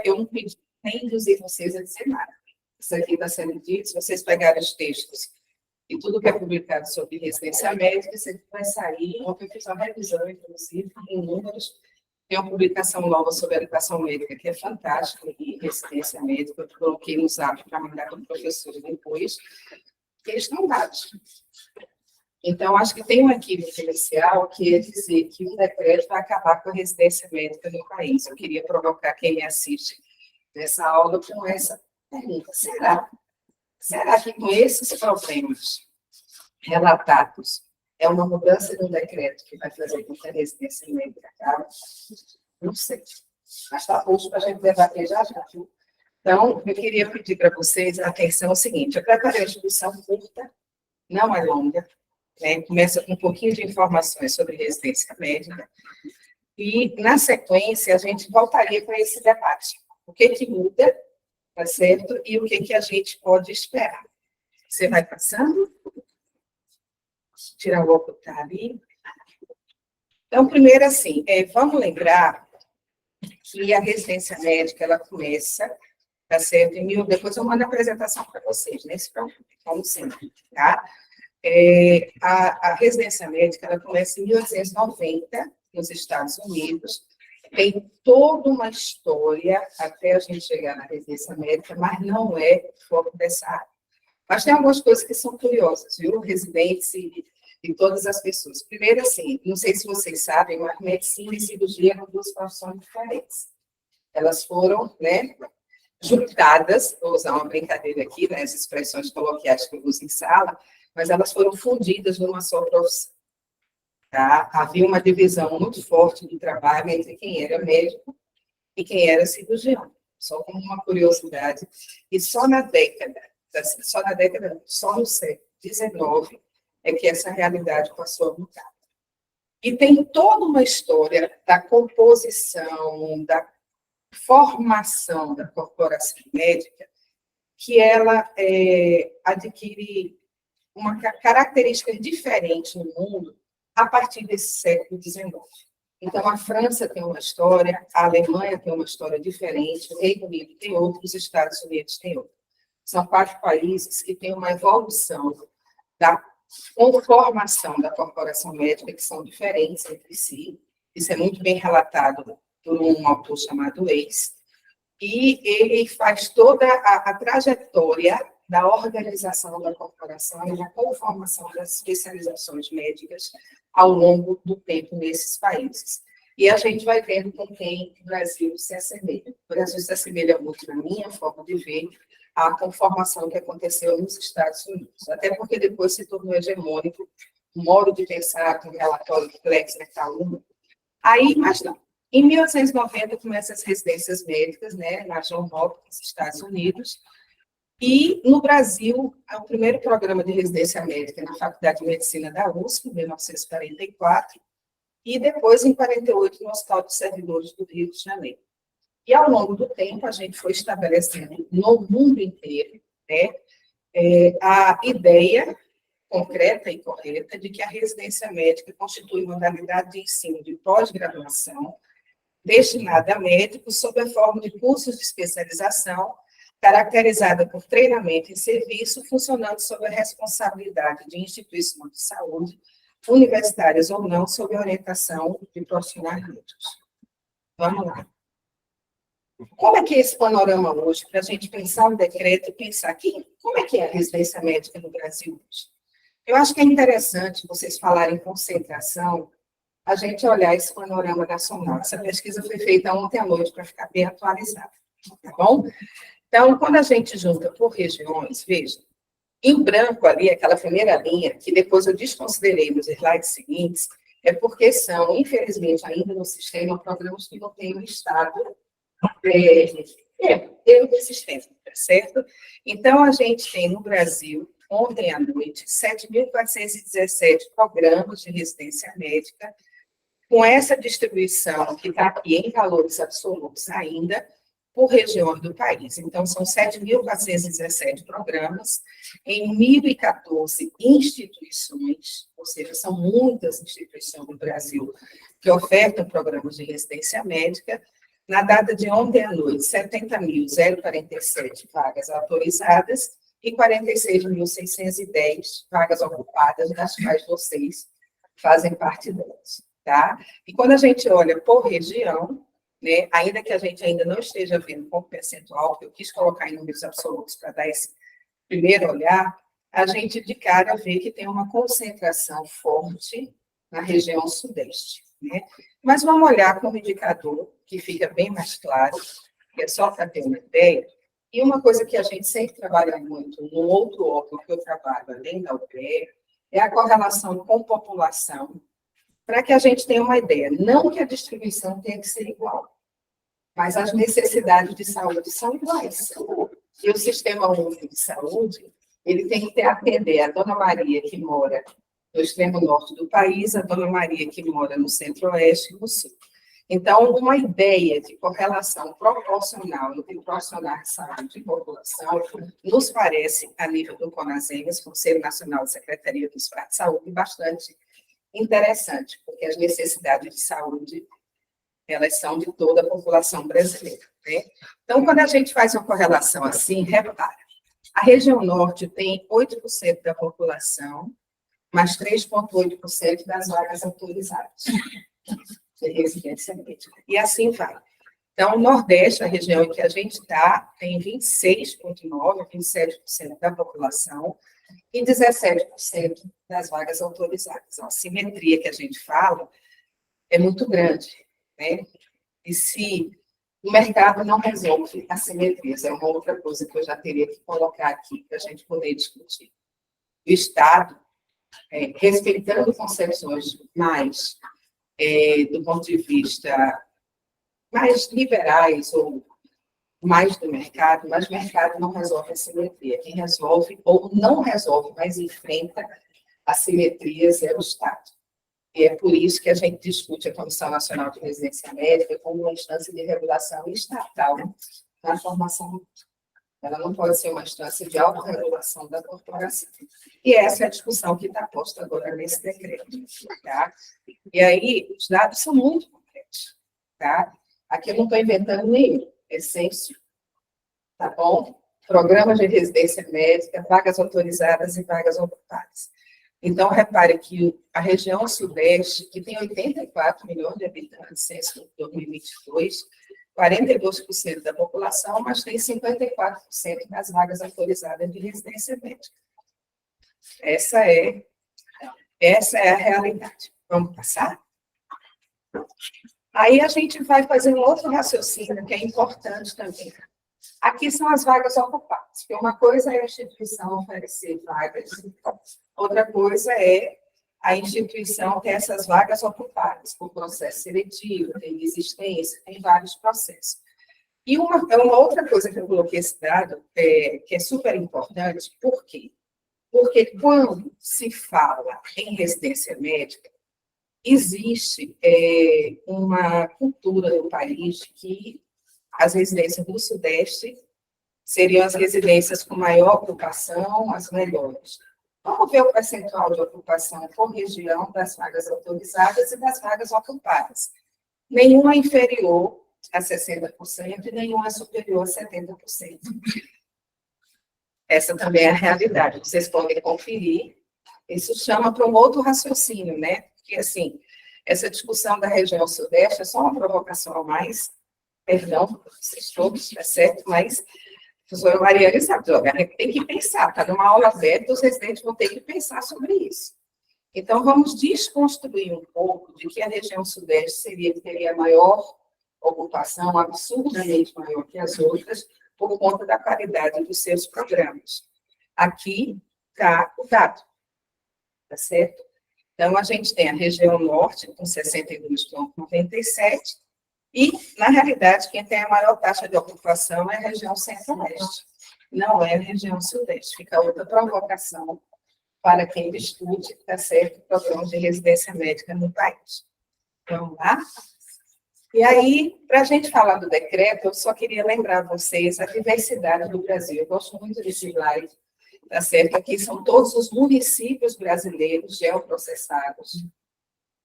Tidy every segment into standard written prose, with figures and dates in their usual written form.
eu não pedi nem induzir vocês a dizer nada. Isso aqui está sendo dito, se vocês pegarem os textos e tudo que é publicado sobre residência médica, isso aqui vai sair. Ontem eu fiz uma revisão, inclusive, em números. Tem uma publicação nova sobre educação médica, que é fantástica, e residência médica, eu coloquei no Zap para mandar para o professor depois, que eles estão dados. Então, acho que tem um equívoco inicial, que é dizer que o decreto vai acabar com a residência médica no país. Eu queria provocar quem me assiste nessa aula com essa pergunta. Será que com esses problemas relatados, é uma mudança de um decreto que vai fazer com que a residência médica acabe? Não sei. Mas está posto para a gente debater já. Então, eu queria pedir para vocês a atenção ao seguinte: eu preparei a instrução curta, não é longa, né? Começa com um pouquinho de informações sobre residência médica, e, na sequência, a gente voltaria para esse debate. O que muda, tá certo? E o que a gente pode esperar. Você vai passando? Tirar o óculos que está ali. Então, primeiro, assim, vamos lembrar que a residência médica, ela começa, tá certo? Depois eu mando a apresentação para vocês, nesse programa, como sempre, tá? A residência médica, ela começa em 1890, nos Estados Unidos. Tem toda uma história até a gente chegar na residência médica, mas não é foco dessa área. Mas tem algumas coisas que são curiosas, viu? Residentes e todas as pessoas. Primeiro, assim, não sei se vocês sabem, mas medicina e cirurgia eram duas profissões diferentes. Elas foram, né, juntadas, vou usar uma brincadeira aqui, né, as expressões coloquiais que eu uso em sala, mas elas foram fundidas numa só profissão. Tá? Havia uma divisão muito forte de trabalho entre quem era médico e quem era cirurgião. Só como uma curiosidade. E só no século XIX, é que essa realidade passou a mudar. E tem toda uma história da composição, da formação da corporação médica, que ela adquire uma característica diferente no mundo a partir desse século XIX. Então, a França tem uma história, a Alemanha tem uma história diferente, o Reino Unido tem outra, os Estados Unidos tem outra. São 4 países que têm uma evolução da conformação da corporação médica, que são diferentes entre si. Isso é muito bem relatado por um autor chamado Weiss. E ele faz toda a trajetória da organização da corporação e da conformação das especializações médicas ao longo do tempo nesses países. E a gente vai vendo com quem o Brasil se assemelha. O Brasil se assemelha muito, na minha forma de ver, à conformação que aconteceu nos Estados Unidos. Até porque depois se tornou hegemônico o modo de pensar com o relatório do Flexner et al. Aí, mas não. Em 1890, começam as residências médicas, né, na Johns Hopkins, Estados Unidos. E, no Brasil, o primeiro programa de residência médica na Faculdade de Medicina da USP, em 1944, e depois, em 1948, no Hospital dos Servidores do Rio de Janeiro. E, ao longo do tempo, a gente foi estabelecendo no mundo inteiro, né, a ideia concreta e correta de que a residência médica constitui modalidade de ensino de pós-graduação destinada a médicos sob a forma de cursos de especialização, caracterizada por treinamento e serviço, funcionando sob a responsabilidade de instituições de saúde, universitárias ou não, sob a orientação de profissionais médicos. Vamos lá. Como é que é esse panorama hoje, para a gente pensar o decreto e pensar aqui, como é que é a residência médica no Brasil hoje? Eu acho que é interessante vocês falarem em concentração, a gente olhar esse panorama nacional. Essa pesquisa foi feita ontem à noite para ficar bem atualizada, tá bom? Então, quando a gente junta por regiões, veja, em branco ali, aquela primeira linha, que depois eu desconsiderei nos slides seguintes, é porque são, infelizmente, ainda no sistema, programas que não têm o estado dentro do sistema, tá certo? Então, a gente tem no Brasil, ontem à noite, 7.417 programas de residência médica, com essa distribuição que está aqui em valores absolutos ainda, por regiões do país. Então, são 7.417 programas em 1.014 instituições, ou seja, são muitas instituições do Brasil que ofertam programas de residência médica, Na data de ontem à noite, 70.047 vagas autorizadas e 46.610 vagas ocupadas, das quais vocês fazem parte delas, tá? E quando a gente olha por região, né, ainda que a gente ainda não esteja vendo com percentual, que eu quis colocar em números absolutos para dar esse primeiro olhar, a gente de cara vê que tem uma concentração forte na região sudeste, né? Mas vamos olhar como indicador, que fica bem mais claro, que é só para ter uma ideia. E uma coisa que a gente sempre trabalha muito, no outro órgão que eu trabalho, além da UPE, é a correlação com população, para que a gente tenha uma ideia. Não que a distribuição tenha que ser igual, mas as necessidades de saúde são iguais. E o Sistema Único de Saúde, ele tem que atender a Dona Maria, que mora no extremo norte do país, a Dona Maria, que mora no centro-oeste e no sul. Então, uma ideia de correlação proporcional entre profissionais de saúde e população nos parece, a nível do CONASEMES, Conselho Nacional de Secretaria dos Estados de Saúde, bastante interessante, porque as necessidades de saúde, elas são de toda a população brasileira, né? Então, quando a gente faz uma correlação assim, repara, a região norte tem 8% da população, mas 3,8% das vagas autorizadas de residência médica. E assim vai. Então, o Nordeste, a região em que a gente está, tem 26,9%, 27% da população e 17% das vagas autorizadas. A simetria que a gente fala é muito grande, né? E se o mercado não resolve assimetrias, é uma outra coisa que eu já teria que colocar aqui para a gente poder discutir. O Estado, respeitando concepções mais do ponto de vista mais liberais ou mais do mercado, mas o mercado não resolve a simetria. Quem resolve, ou não resolve, mas enfrenta assimetrias é o Estado. E é por isso que a gente discute a Comissão Nacional de Residência Médica como uma instância de regulação estatal na formação. Ela não pode ser uma instância de autorregulação da corporação. E essa é a discussão que está posta agora nesse decreto. Tá? E aí, os dados são muito concretos. Tá? Aqui eu não estou inventando nenhum, é censo. Tá bom? Programas de residência médica, vagas autorizadas e vagas ocupadas. Então, repare que a região sudeste, que tem 84 milhões de habitantes, censo de 2022, 42% da população, mas tem 54% das vagas autorizadas de residência médica. Essa é a realidade. Vamos passar? Aí a gente vai fazer um outro raciocínio que é importante também. Aqui são as vagas ocupadas, porque uma coisa é a instituição oferecer vagas, outra coisa é a instituição ter essas vagas ocupadas por processo seletivo, tem desistência, tem vários processos. E uma outra coisa que eu coloquei esse dado, que é super importante, por quê? Porque quando se fala em residência médica, existe uma cultura no país que as residências do Sudeste seriam as residências com maior ocupação, as melhores. Vamos ver o percentual de ocupação por região das vagas autorizadas e das vagas ocupadas. Nenhuma é inferior a 60% e nenhuma é superior a 70%. Essa também é a realidade. Vocês podem conferir. Isso chama para um outro raciocínio, né? Porque, assim, essa discussão da região Sudeste é só uma provocação a mais. Perdão, vocês todos, tá certo? Mas a professora Mariane sabe, a gente tem que pensar, está numa aula aberta, os residentes vão ter que pensar sobre isso. Então, vamos desconstruir um pouco de que a região Sudeste teria maior ocupação, absurdamente maior que as outras, por conta da qualidade dos seus programas. Aqui está o dado, tá certo? Então, a gente tem a região Norte, com 62,97%, e, na realidade, quem tem a maior taxa de ocupação é a região Centro-Oeste, não é a região Sudeste. Fica outra provocação para quem discute, tá certo, programas de residência médica no país. Vamos lá? E aí, para a gente falar do decreto, eu só queria lembrar a vocês a diversidade do Brasil. Eu gosto muito desse slide, tá certo? Aqui são todos os municípios brasileiros geoprocessados,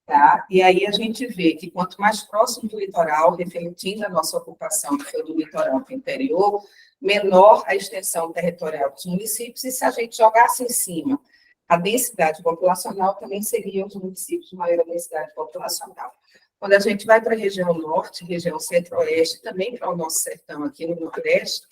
Tá? E aí a gente vê que quanto mais próximo do litoral, refletindo a nossa ocupação, que foi do litoral para o interior, menor a extensão territorial dos municípios, e se a gente jogasse em cima a densidade populacional, também seriam os municípios de maior densidade populacional. Quando a gente vai para a região norte, região centro-oeste, também para o nosso sertão aqui no nordeste,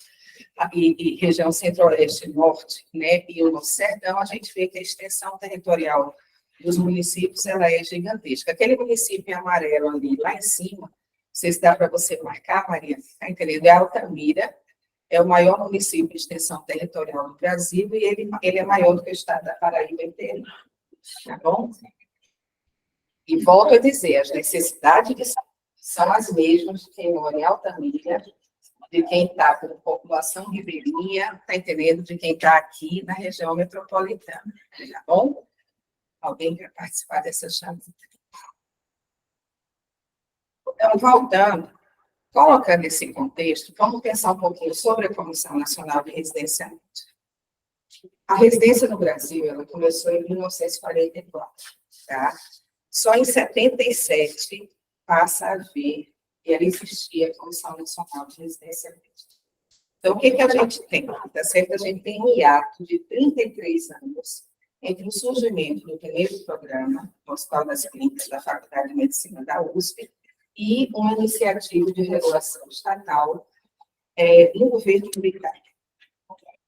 e região centro-oeste e norte, né, e o nosso sertão, a gente vê que a extensão territorial dos municípios, ela é gigantesca. Aquele município em amarelo ali, lá em cima, não sei se dá para você marcar, Maria, está entendendo? É Altamira, é o maior município de extensão territorial do Brasil, e ele é maior do que o estado da Paraíba inteiro, tá bom? E volto a dizer, as necessidades de saúde são as mesmas de quem mora em Altamira, de quem está com população ribeirinha, está entendendo? De quem está aqui na região metropolitana, tá bom? Alguém quer participar dessa chave? Então, voltando, colocando esse contexto, vamos pensar um pouquinho sobre a Comissão Nacional de Residenciamento. A residência no Brasil, ela começou em 1944, tá? Só em 77 passa a haver, e ela existia, a Comissão Nacional de Residenciamento. Então, o que a gente tem? Tá certo? A gente tem um hiato de 33 anos entre o surgimento do primeiro programa, no Hospital das Clínicas da Faculdade de Medicina da USP, e uma iniciativa de regulação estatal no governo militar.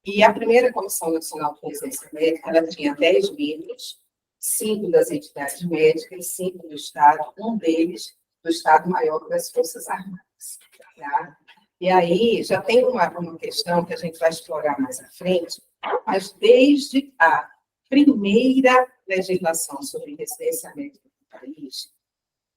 E a primeira Comissão Nacional de Residência Médica, ela tinha 10 membros, 5 das entidades médicas, 5 do Estado, um deles do Estado-Maior das Forças Armadas. Tá? E aí já tem uma questão que a gente vai explorar mais à frente, mas desde a primeira legislação sobre residência médica no país,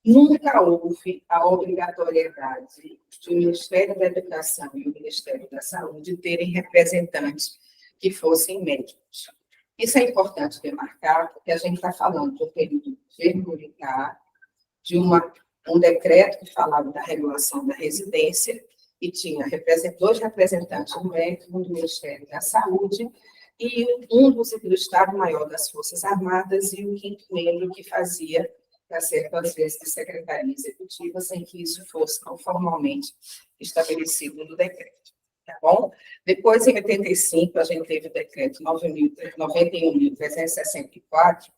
nunca houve a obrigatoriedade de o Ministério da Educação e o Ministério da Saúde terem representantes que fossem médicos. Isso é importante demarcar, porque a gente está falando do período do governo militar, de um decreto que falava da regulação da residência, e tinha 2 representantes do MEC, um do Ministério da Saúde, e um do Estado-Maior das Forças Armadas, e o 5º membro que fazia, tá certo, às vezes, de secretaria executiva, sem que isso fosse tão formalmente estabelecido no decreto. Tá bom? Depois, em 85, a gente teve o decreto 91.364.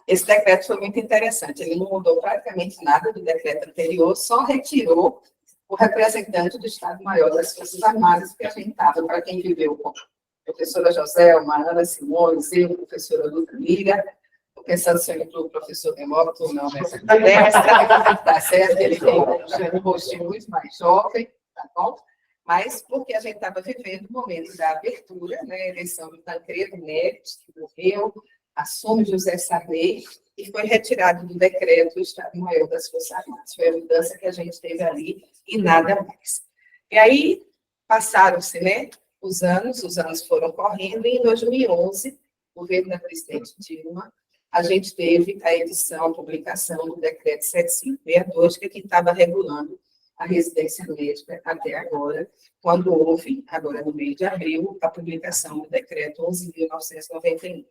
Esse decreto foi muito interessante, ele não mudou praticamente nada do decreto anterior, só retirou o representante do Estado-Maior das Forças Armadas, porque a gente estava, para quem viveu com a professora Joselma, Ana Simões, eu, a professora Luta Liga, pensando se eu incluo o professor Demócrito ou não nessa conversa, tá certo? Ele tem um rostinho muito mais jovem, tá bom? Mas porque a gente estava vivendo o momento da abertura, né, a eleição do Tancredo Neves, que morreu, assume José Sarney, e foi retirado do decreto do Estado-Maior das Forças Armadas. Foi a mudança que a gente teve ali e nada mais. E aí, passaram-se, né, os anos foram correndo, e em 2011, o governo da presidente Dilma, a gente teve a edição, a publicação do decreto 7562, que estava regulando a residência médica até agora, quando houve, agora no mês de abril, a publicação do decreto 11.991.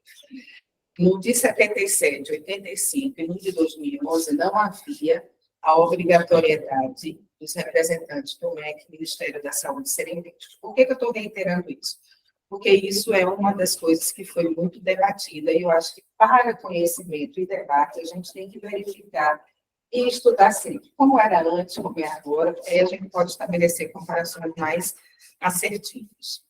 No de 77, 85 e no de 2011, não havia a obrigatoriedade dos representantes do MEC, Ministério da Saúde, serem médicos. Por que eu estou reiterando isso? Porque isso é uma das coisas que foi muito debatida, e eu acho que para conhecimento e debate, a gente tem que verificar e estudar sempre, como era antes, como é agora, aí a gente pode estabelecer comparações mais assertivas.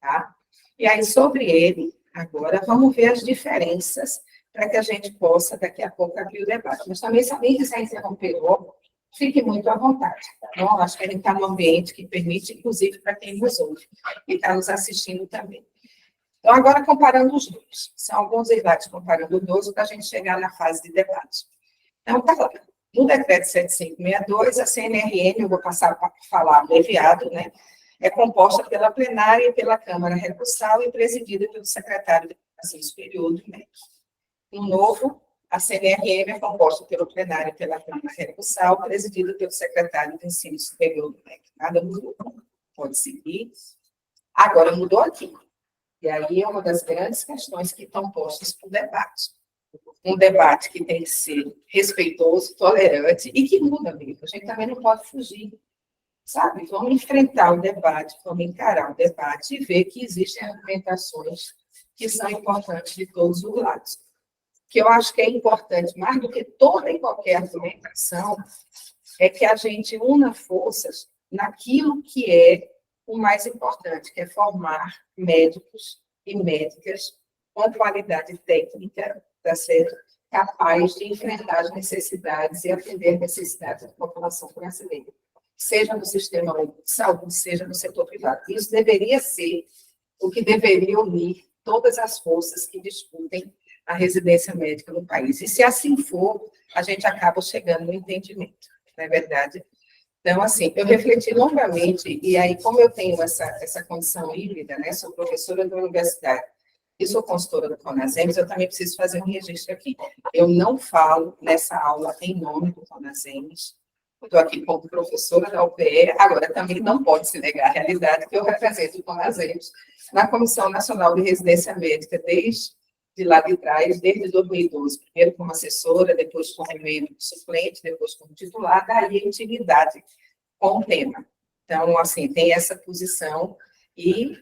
Tá? E aí, sobre ele, agora, vamos ver as diferenças para que a gente possa, daqui a pouco, abrir o debate. Mas também, se alguém quiser interromper logo, fique muito à vontade. Tá bom? Acho que a gente está num ambiente que permite, inclusive, para quem nos ouve e está nos assistindo também. Então, agora, comparando os dois. São alguns debates comparando os dois, para a gente chegar na fase de debate. Então, tá lá. No decreto 7562, a CNRM, eu vou passar para falar abreviado, né? É composta pela plenária e pela Câmara Recursal e presidida pelo secretário de Educação Superior do MEC. No novo, a CNRM é composta pelo plenário e pela Câmara Recursal, presidida pelo secretário de Ensino Superior do MEC. Nada mudou. Pode seguir. Agora mudou aqui. E aí é uma das grandes questões que estão postas para o debate. um debate que tem que ser respeitoso, tolerante e que muda mesmo. A gente também não pode fugir, sabe? Vamos enfrentar o debate, vamos encarar o debate e ver que existem argumentações que são importantes de todos os lados. Que eu acho que é importante, mais do que toda e qualquer argumentação, é que a gente una forças naquilo que é o mais importante, que é formar médicos e médicas com qualidade técnica, tá certo? Capaz de enfrentar as necessidades e atender as necessidades da população brasileira, seja no sistema de saúde, seja no setor privado. Isso deveria ser o que deveria unir todas as forças que discutem a residência médica no país. E se assim for, a gente acaba chegando no entendimento, não é verdade? Então, assim, eu refleti longamente, e aí, como eu tenho essa condição híbrida, né, sou professora da universidade e sou consultora do Conasems, eu também preciso fazer um registro aqui. Eu não falo nessa aula em nome do Conasems, estou aqui como professora da UPE, agora também não pode se negar a realidade que eu represento o Conasems na Comissão Nacional de Residência Médica, desde lá de trás, desde 2012, primeiro como assessora, depois como meio suplente, depois como titular, daí a intimidade com o tema. Então, assim, tem essa posição e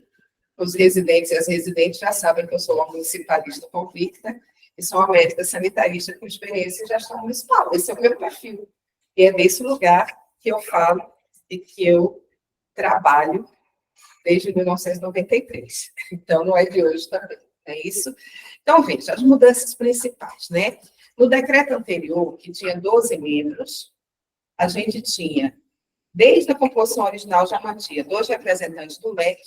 os residentes e as residentes já sabem que eu sou uma municipalista convicta e sou uma médica sanitarista com experiência em gestão municipal. Esse é o meu perfil. E é desse lugar que eu falo e que eu trabalho desde 1993. Então, não é de hoje também. É isso? Então, veja, as mudanças principais, né? No decreto anterior, que tinha 12 membros, a gente tinha, desde a composição original, já mantinha 2 representantes do MEC,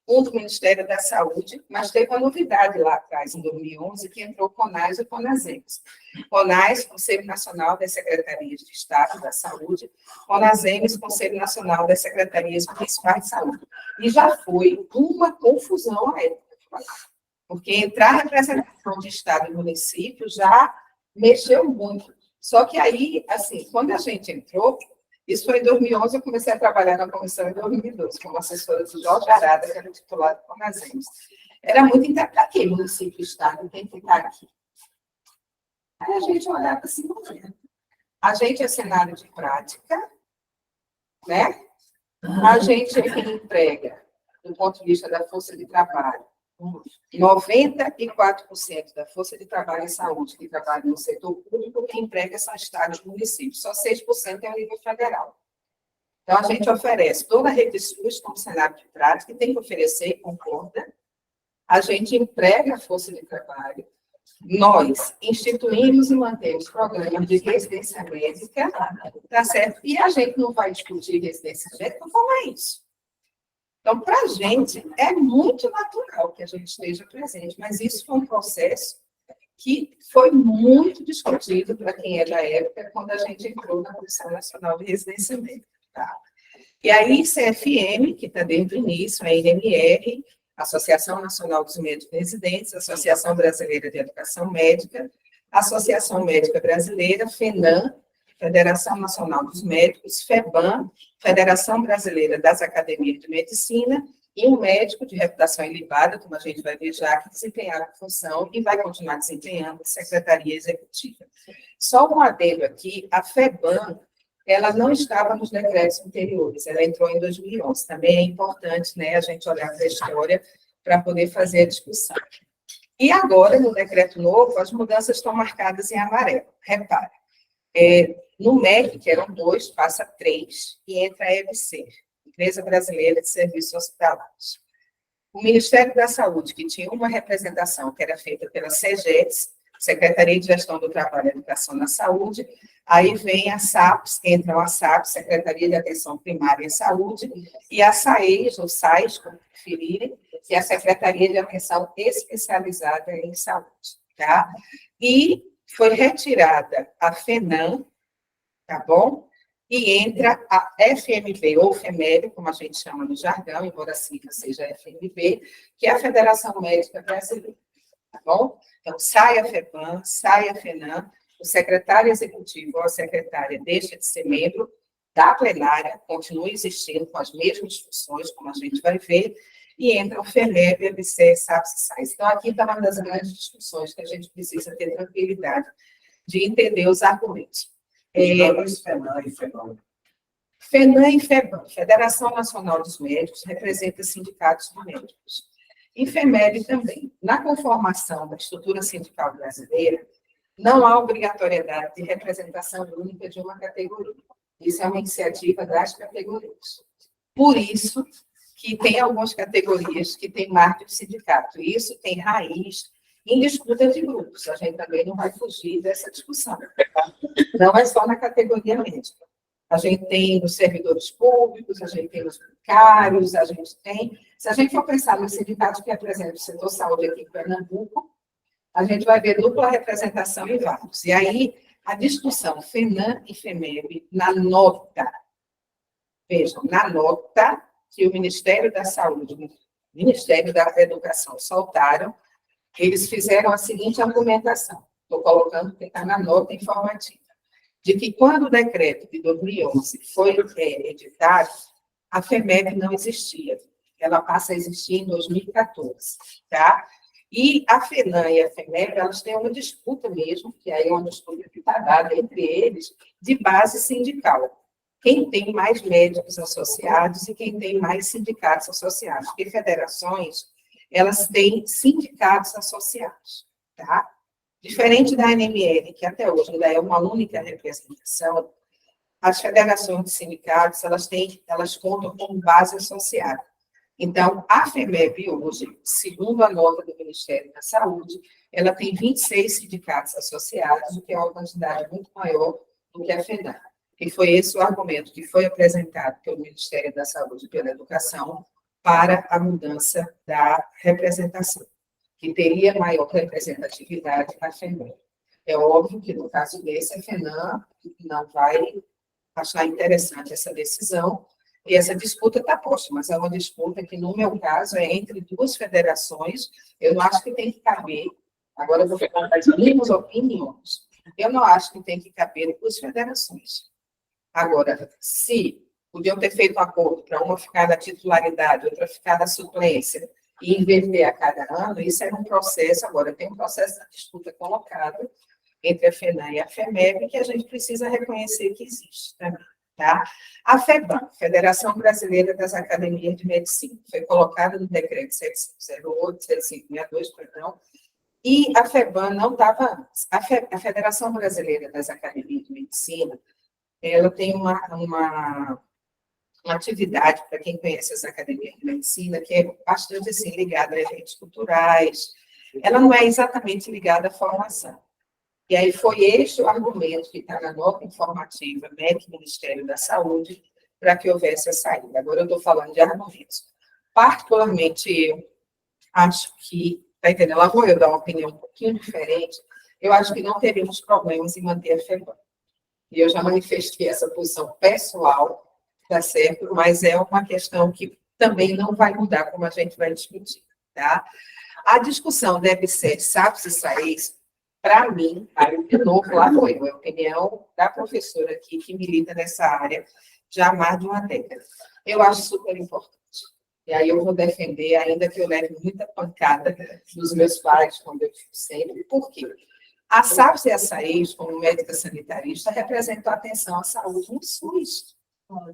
um do Ministério da Saúde, mas teve uma novidade lá atrás, em 2011, que entrou o CONAS e o CONASEMS. CONAS, Conselho Nacional das Secretarias de Estado da Saúde, CONASEMS, Conselho Nacional das Secretarias Municipais de Saúde. E já foi uma confusão à época, porque entrar a representação de Estado e município já mexeu muito. Só que aí, assim, quando a gente entrou, isso foi em 2011, eu comecei a trabalhar na comissão em 2012, como assessora do Jorge Arada, que era titular do Conasems. Era muito interpretativo, município e Estado, quem que está aqui. Aí a gente olhava assim, não é. A gente é cenário de prática, né? A gente é quem emprega, do ponto de vista da força de trabalho, 94% da força de trabalho em saúde que trabalha no setor público, que emprega são estados e municípios, só 6% é o nível federal. Então, a gente oferece toda a rede SUS como cenário de prática, que tem que oferecer, concorda? A gente emprega a força de trabalho, nós instituímos e mantemos programas de residência médica, tá certo? E a gente não vai discutir residência médica como é isso. Então, para a gente, é muito natural que a gente esteja presente, mas isso foi um processo que foi muito discutido para quem é da época, quando a gente entrou na Comissão Nacional de Residência Médica. Tá? E aí, CFM, que está desde o início, a NMR, Associação Nacional dos Médicos Residentes, Associação Brasileira de Educação Médica, Associação Médica Brasileira, FENAM, Federação Nacional dos Médicos, FEBAM, Federação Brasileira das Academias de Medicina, e um médico de reputação ilibada, como a gente vai ver já, que desempenharam a função e vai continuar desempenhando a Secretaria Executiva. Só um adendo aqui, a FEBAM, ela não estava nos decretos anteriores, ela entrou em 2011. Também é importante, né, a gente olhar para a história para poder fazer a discussão. E agora, no decreto novo, as mudanças estão marcadas em amarelo. Repare, no MEC, que eram 2, passa 3, e entra a EBC, Empresa Brasileira de Serviços Hospitalares. O Ministério da Saúde, que tinha uma representação que era feita pela SEGETS, Secretaria de Gestão do Trabalho e Educação na Saúde, aí vem a SAPS, entram a SAPS, Secretaria de Atenção Primária em Saúde, e a SAES, ou SAES, como preferirem, que é a Secretaria de Atenção Especializada em Saúde. Tá? E foi retirada a FENAM, tá bom? E entra a FMB, ou FEMED, como a gente chama no jargão, embora a sigla seja FMB, que é a Federação Médica Brasileira, tá bom? Então, sai a FEBAM, sai a FENAM, o secretário executivo ou a secretária deixa de ser membro da plenária, continua existindo com as mesmas funções, como a gente vai ver, e entra o FEMEB, ABC, SAPS e SAIS. Então, aqui está uma das grandes discussões que a gente precisa ter tranquilidade de entender os argumentos. FENAM e FEBAM, Federação Nacional dos Médicos, representa sindicatos de médicos. E FEMEB também. Na conformação da estrutura sindical brasileira, não há obrigatoriedade de representação única de uma categoria. Isso é uma iniciativa das categorias. Por isso que tem algumas categorias que têm marca de sindicato. E isso tem raiz em disputa de grupos. A gente também não vai fugir dessa discussão. Não é só na categoria médica. A gente tem nos servidores públicos, a gente tem nos bancários, a gente tem... Se a gente for pensar nos sindicatos que representam o setor saúde aqui em Pernambuco, a gente vai ver dupla representação em vários. E aí, a discussão FENAM e FEMEB, na nota, vejam, na nota que o Ministério da Saúde, o Ministério da Educação soltaram, eles fizeram a seguinte argumentação, estou colocando que está na nota informativa, de que quando o decreto de 2011 foi editado, a FEMEB não existia. Ela passa a existir em 2014, tá? E a FENAM e a FEMEB, elas têm uma disputa mesmo, que aí é uma disputa que está dada entre eles, de base sindical. Quem tem mais médicos associados e quem tem mais sindicatos associados. Porque federações, elas têm sindicatos associados, tá? Diferente da ANML, que até hoje ainda é uma única representação, as federações de sindicatos, elas contam com base associada. Então, a FEMEB hoje, segundo a nota do Ministério da Saúde, ela tem 26 sindicatos associados, o que é uma quantidade muito maior do que a FENAM. E foi esse o argumento que foi apresentado pelo Ministério da Saúde e pela Educação para a mudança da representação, que teria maior representatividade na FEMEB. É óbvio que, no caso desse, a FENAM não vai achar interessante essa decisão, e essa disputa está posta, mas é uma disputa que, no meu caso, é entre duas federações. Eu não acho que tem que caber, agora eu vou falar das minhas opiniões, eu não acho que tem que caber duas federações. Agora, se podiam ter feito um acordo para uma ficar na titularidade, outra ficar na suplência, e inverter a cada ano, isso era um processo, agora tem um processo de disputa colocado entre a FENAM e a FEMEB, que a gente precisa reconhecer que existe também. Tá? A FEBAM, Federação Brasileira das Academias de Medicina, foi colocada no decreto 7508, 7562, perdão, e a FEBAM não estava antes. A Federação Brasileira das Academias de Medicina, ela tem uma atividade, para quem conhece as academias de medicina, que é bastante assim, ligada a eventos culturais, ela não é exatamente ligada à formação. E aí foi este o argumento que está na nota informativa MEC, Ministério da Saúde, para que houvesse a saída. Agora eu estou falando de argumentos. Particularmente, eu acho que, está entendendo? Lá vou eu dar uma opinião um pouquinho diferente, eu acho que não teríamos problemas em manter a FEBAM. E eu já manifestei essa posição pessoal, tá certo? Mas é uma questão que também não vai mudar, como a gente vai discutir, tá? A discussão deve ser SAPS e SAES. Para mim, aí, de novo, lá vou eu, é a opinião da professora aqui, que milita nessa área já há mais de uma década. Eu acho super importante. E aí eu vou defender, ainda que eu leve muita pancada dos meus pais, como eu digo sempre. Por quê? A SAPS e a SAES, como médica sanitarista, representam a atenção à saúde no SUS.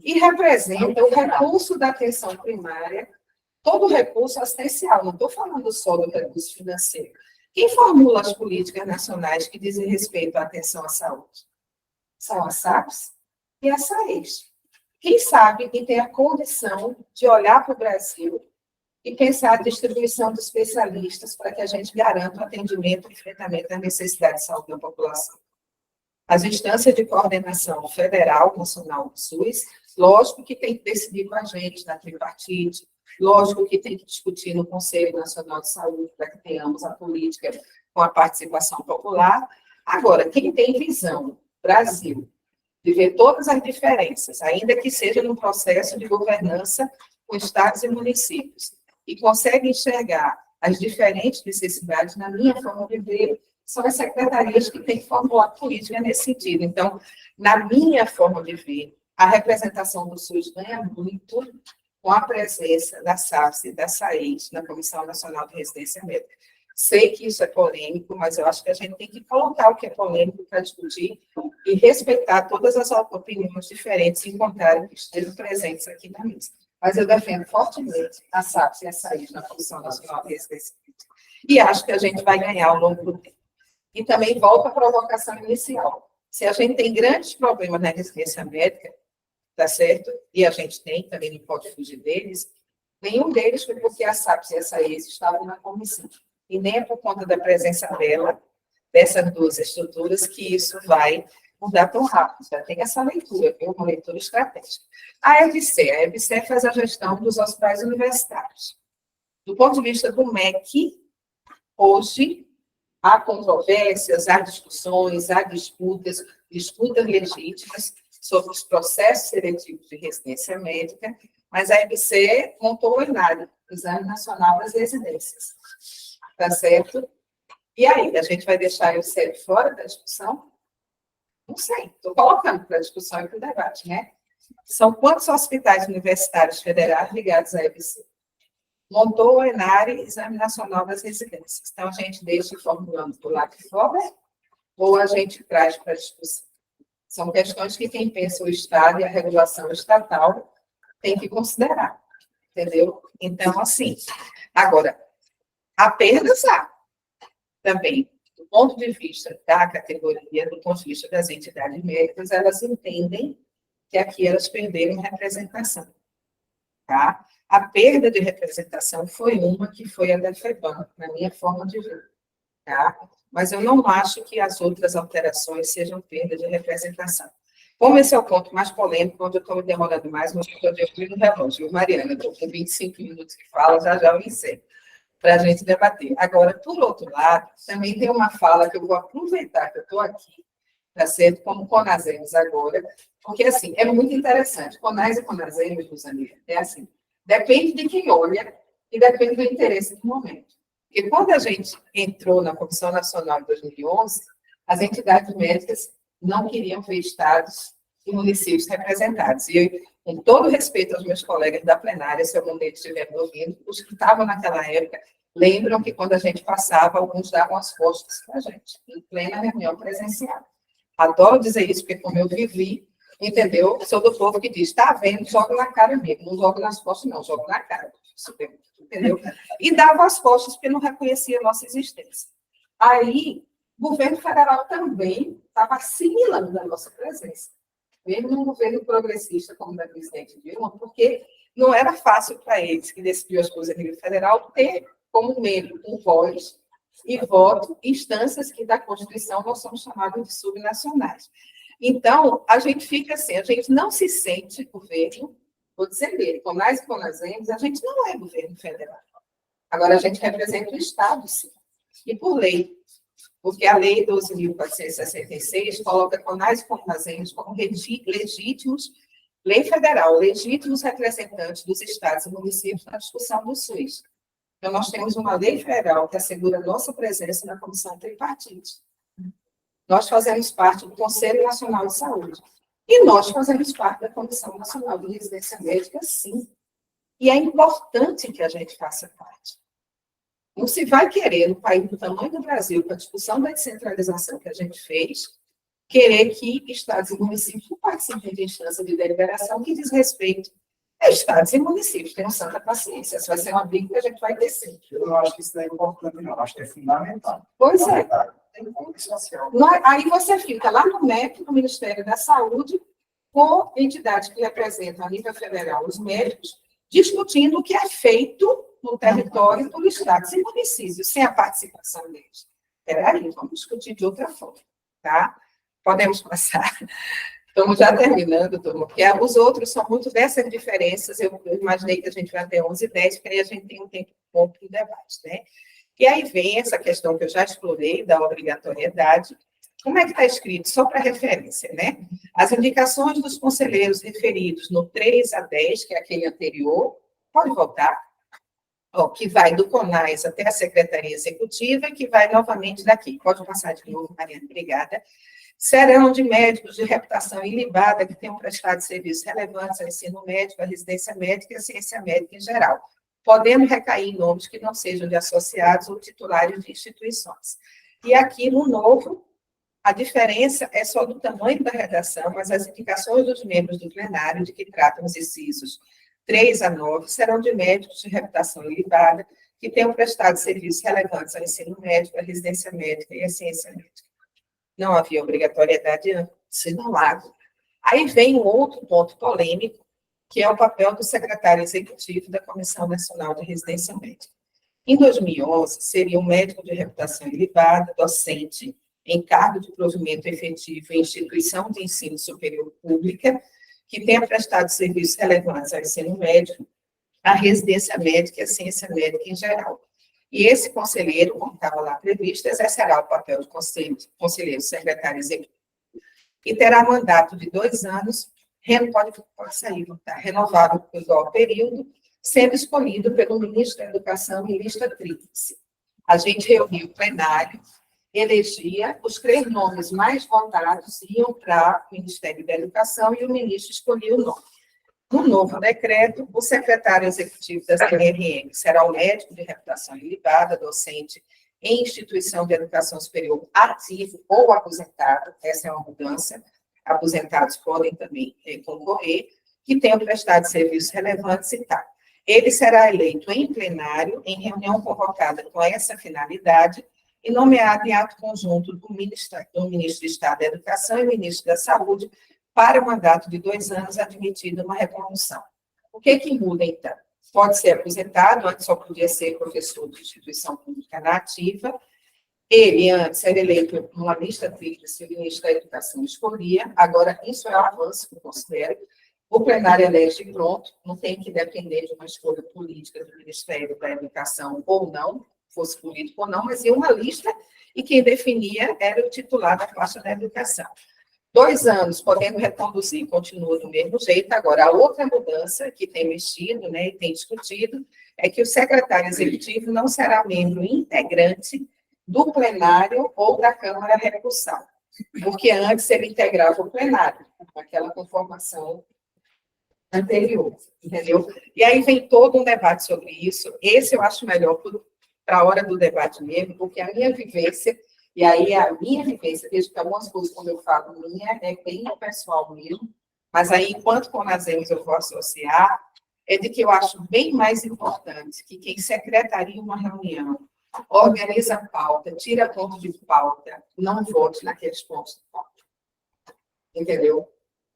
E representa o recurso da atenção primária, todo o recurso assistencial. Não estou falando só do recurso financeiro. Quem formula as políticas nacionais que dizem respeito à atenção à saúde? São as SAPs e as SAES. Quem sabe e tem a condição de olhar para o Brasil e pensar a distribuição de especialistas para que a gente garanta o atendimento e enfrentamento das necessidades de saúde da população. As instâncias de coordenação federal, nacional do SUS, lógico que tem que decidir com a gente na tripartite, lógico que tem que discutir no Conselho Nacional de Saúde para que tenhamos a política com a participação popular. Agora, quem tem visão, Brasil, de ver todas as diferenças, ainda que seja num processo de governança com estados e municípios, e consegue enxergar as diferentes necessidades, na minha forma de ver, são as secretarias que têm que formular política nesse sentido. Então, na minha forma de ver, a representação do SUS ganha muito com a presença da SAFS e da SAES na Comissão Nacional de Residência Médica. Sei que isso é polêmico, mas eu acho que a gente tem que colocar o que é polêmico para discutir e respeitar todas as opiniões diferentes e encontrarem que estejam presentes aqui na mesa. Mas eu defendo fortemente a SAFS e a SAES na Comissão Nacional de Residência Médica. E acho que a gente vai ganhar ao longo do tempo. E também volta à provocação inicial. Se a gente tem grandes problemas na residência médica, tá certo? E a gente tem, também não pode fugir deles, nenhum deles foi porque a SAPS e a SAES estavam na comissão. E nem é por conta da presença dessas duas estruturas, que isso vai mudar tão rápido. Já tem essa leitura, viu? Uma leitura estratégica. A EBC faz a gestão dos hospitais universitários. Do ponto de vista do MEC, hoje, há controvérsias, há discussões, há disputas legítimas sobre os processos seletivos de residência médica, mas a EBC montou o ENARE, Exame Nacional das Residências. Tá certo? E aí, a gente vai deixar o CEP fora da discussão? Não sei, estou colocando para a discussão e para o debate, né? São quantos hospitais universitários federais ligados à EBC? Montou o ENARE, Exame Nacional das Residências. Então, a gente deixa formulando por lá que fora, ou a gente traz para a discussão? São questões que quem pensa o Estado e a regulação estatal tem que considerar, entendeu? Então, assim, agora, há perdas há também, do ponto de vista da categoria, do ponto de vista das entidades médicas, elas entendem que aqui elas perderam representação, tá? A perda de representação foi uma que foi a da FEBAM, na minha forma de ver, tá? Mas eu não acho que as outras alterações sejam perda de representação. Como esse é o ponto mais polêmico, onde eu estou me demorando mais, mas eu estou de no relógio, Mariana, estou com 25 minutos que fala, já eu encerro, para a gente debater. Agora, por outro lado, também tem uma fala que eu vou aproveitar que eu estou aqui, tá certo? Como Conasemos agora, porque, assim, é muito interessante. Conas e Conasemos, meus amigos, é assim, depende de quem olha e depende do interesse do momento. Porque quando a gente entrou na Comissão Nacional em 2011, as entidades médicas não queriam ver estados e municípios representados. E eu, com todo respeito aos meus colegas da plenária, se algum deles estiver me ouvindo, os que estavam naquela época lembram que quando a gente passava, alguns davam as costas para a gente, em plena reunião presencial. Adoro dizer isso, porque como eu vivi, entendeu? Sou do povo que diz, está vendo, joga na cara mesmo, não joga nas costas não, joga na cara. Entendeu? E dava as costas porque não reconhecia a nossa existência. Aí, o governo federal também estava assimilando a nossa presença, mesmo num governo progressista como o da presidente Dilma, porque não era fácil para eles, que decidiam as coisas a nível federal, ter como meio, com voz e voto, instâncias que da Constituição nós somos chamados de subnacionais. Então, a gente fica assim, a gente não se sente governo, vou dizer dele, Conas e Conasemos, a gente não é governo federal. Agora, a gente representa o Estado, sim, e por lei, porque a Lei 12.466 coloca Conas e Conasemos como legítimos, lei federal, legítimos representantes dos estados e municípios na discussão do SUS. Então, nós temos uma lei federal que assegura a nossa presença na Comissão Tripartite. Nós fazemos parte do Conselho Nacional de Saúde. E nós fazemos parte da Comissão Nacional de Residência Médica, sim. E é importante que a gente faça parte. Não se vai querer, no país do tamanho do Brasil, com a discussão da descentralização que a gente fez, querer que estados e municípios não participem de instância de deliberação que diz respeito a estados e municípios. Tenham santa paciência. Essa vai ser uma briga que a gente vai descer. Eu não acho que isso não é importante, não. Acho que é fundamental. Pois é. Aí você fica lá no MEC, no Ministério da Saúde, com entidades que representam a nível federal os médicos, discutindo o que é feito no território dos estados e municípios, sem a participação deles. Peraí, vamos discutir de outra forma, tá? Podemos passar. Estamos já terminando, turma, porque os outros são muito dessas diferenças. Eu imaginei que a gente vai até 11h10, porque aí a gente tem um tempo bom para o debate, né? E aí vem essa questão que eu já explorei, da obrigatoriedade. Como é que está escrito? Só para referência, né? As indicações dos conselheiros referidos no 3 a 10, que é aquele anterior, pode voltar, que vai do CONAS até a Secretaria Executiva, e que vai novamente daqui. Pode passar de novo, Mariana, obrigada. serão de médicos de reputação ilibada que tenham prestado serviços relevantes ao ensino médico, à residência médica e à ciência médica em geral, podendo recair em nomes que não sejam de associados ou titulares de instituições. E aqui, no novo, a diferença é só do tamanho da redação, mas as indicações dos membros do plenário, de que tratam os incisos 3 a 9, serão de médicos de reputação ilibada que tenham prestado serviços relevantes ao ensino médico, à residência médica e à ciência médica. Não havia obrigatoriedade sinulado. Aí vem um outro ponto polêmico, que é o papel do secretário executivo da Comissão Nacional de Residência Médica. Em 2011, seria um médico de reputação ilibada, docente, em cargo de provimento efetivo em instituição de ensino superior pública, que tenha prestado serviços relevantes ao ensino médico, à residência médica e à ciência médica em geral. E esse conselheiro, como estava lá previsto, exercerá o papel de conselheiro secretário executivo e terá mandato de 2 anos, pode sair, tá? Renovável por igual período, sendo escolhido pelo ministro da Educação em lista tríplice. A gente reuniu o plenário, elegia, os 3 nomes mais votados iam para o Ministério da Educação e o ministro escolhia o nome. No novo decreto, o secretário executivo da CNRM será o médico de reputação ilibada, docente em instituição de educação superior ativo ou aposentado, essa é uma mudança, aposentados podem também concorrer, que tenham prestado serviços relevantes e tal. Ele será eleito em plenário, em reunião convocada com essa finalidade, e nomeado em ato conjunto do ministro de Estado da Educação e ministro da Saúde, para o mandato de 2 anos, admitida uma repromoção. O que muda, então? Pode ser aposentado, antes só podia ser professor de instituição pública na ativa. Ele, antes, era eleito numa lista tríplice, o ministro da Educação escolhia. Agora, isso é um avanço que eu considero. O plenário elege pronto, não tem que depender de uma escolha política do Ministério da Educação ou não, fosse político ou não, mas ia uma lista e quem definia era o titular da faixa da educação. 2 anos, podendo reconduzir, continua do mesmo jeito. Agora, a outra mudança que tem mexido, né, e tem discutido, é que o secretário executivo não será membro integrante do plenário ou da Câmara Recursal, porque antes ele integrava o plenário, com aquela conformação anterior, entendeu? E aí vem todo um debate sobre isso. Esse eu acho melhor para a hora do debate mesmo, porque a minha vivência, e aí a minha vivência, vejo que algumas coisas, quando eu falo minha, é bem pessoal mesmo, mas aí, enquanto conhecemos eu vou associar, é de que eu acho bem mais importante que quem secretaria uma reunião, organiza a pauta, tira ponto de pauta, não vote naqueles pontos de pauta. Entendeu?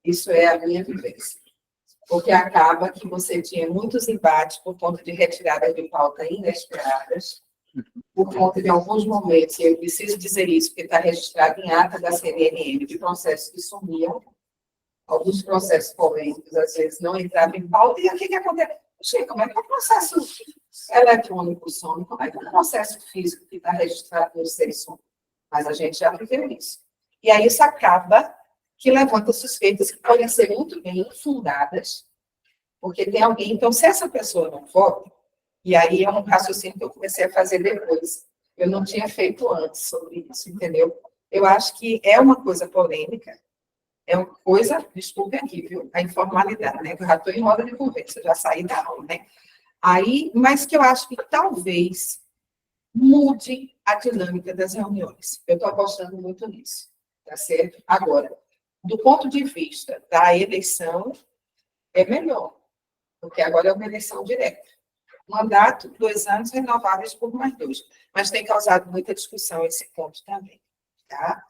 Isso é a minha vivência. Porque acaba que você tinha muitos embates por conta de retirada de pauta inesperadas, por conta de alguns momentos, e eu preciso dizer isso, porque está registrado em ata da CNRM, de processos que sumiam, alguns processos polêmicos, às vezes, não entravam em pauta, e o que acontece? Gente, como é que o processo eletrônico some? Como é que o processo físico que está registrado no SEI some? Mas a gente já viveu isso. E aí isso acaba que levanta suspeitas que podem ser muito bem infundadas, porque tem alguém... Então, se essa pessoa não vota, e aí é um raciocínio que eu comecei a fazer depois, eu não tinha feito antes sobre isso, entendeu? Eu acho que é uma coisa polêmica, é uma coisa, desculpe aqui, viu, a informalidade, né? Eu já estou em roda de conversa, já saí da aula, né? Aí, mas que eu acho que talvez mude a dinâmica das reuniões. Eu estou apostando muito nisso, tá certo? Agora, do ponto de vista da eleição, é melhor, porque agora é uma eleição direta. Mandato, 2 anos, renováveis por mais 2. Mas tem causado muita discussão esse ponto também, tá?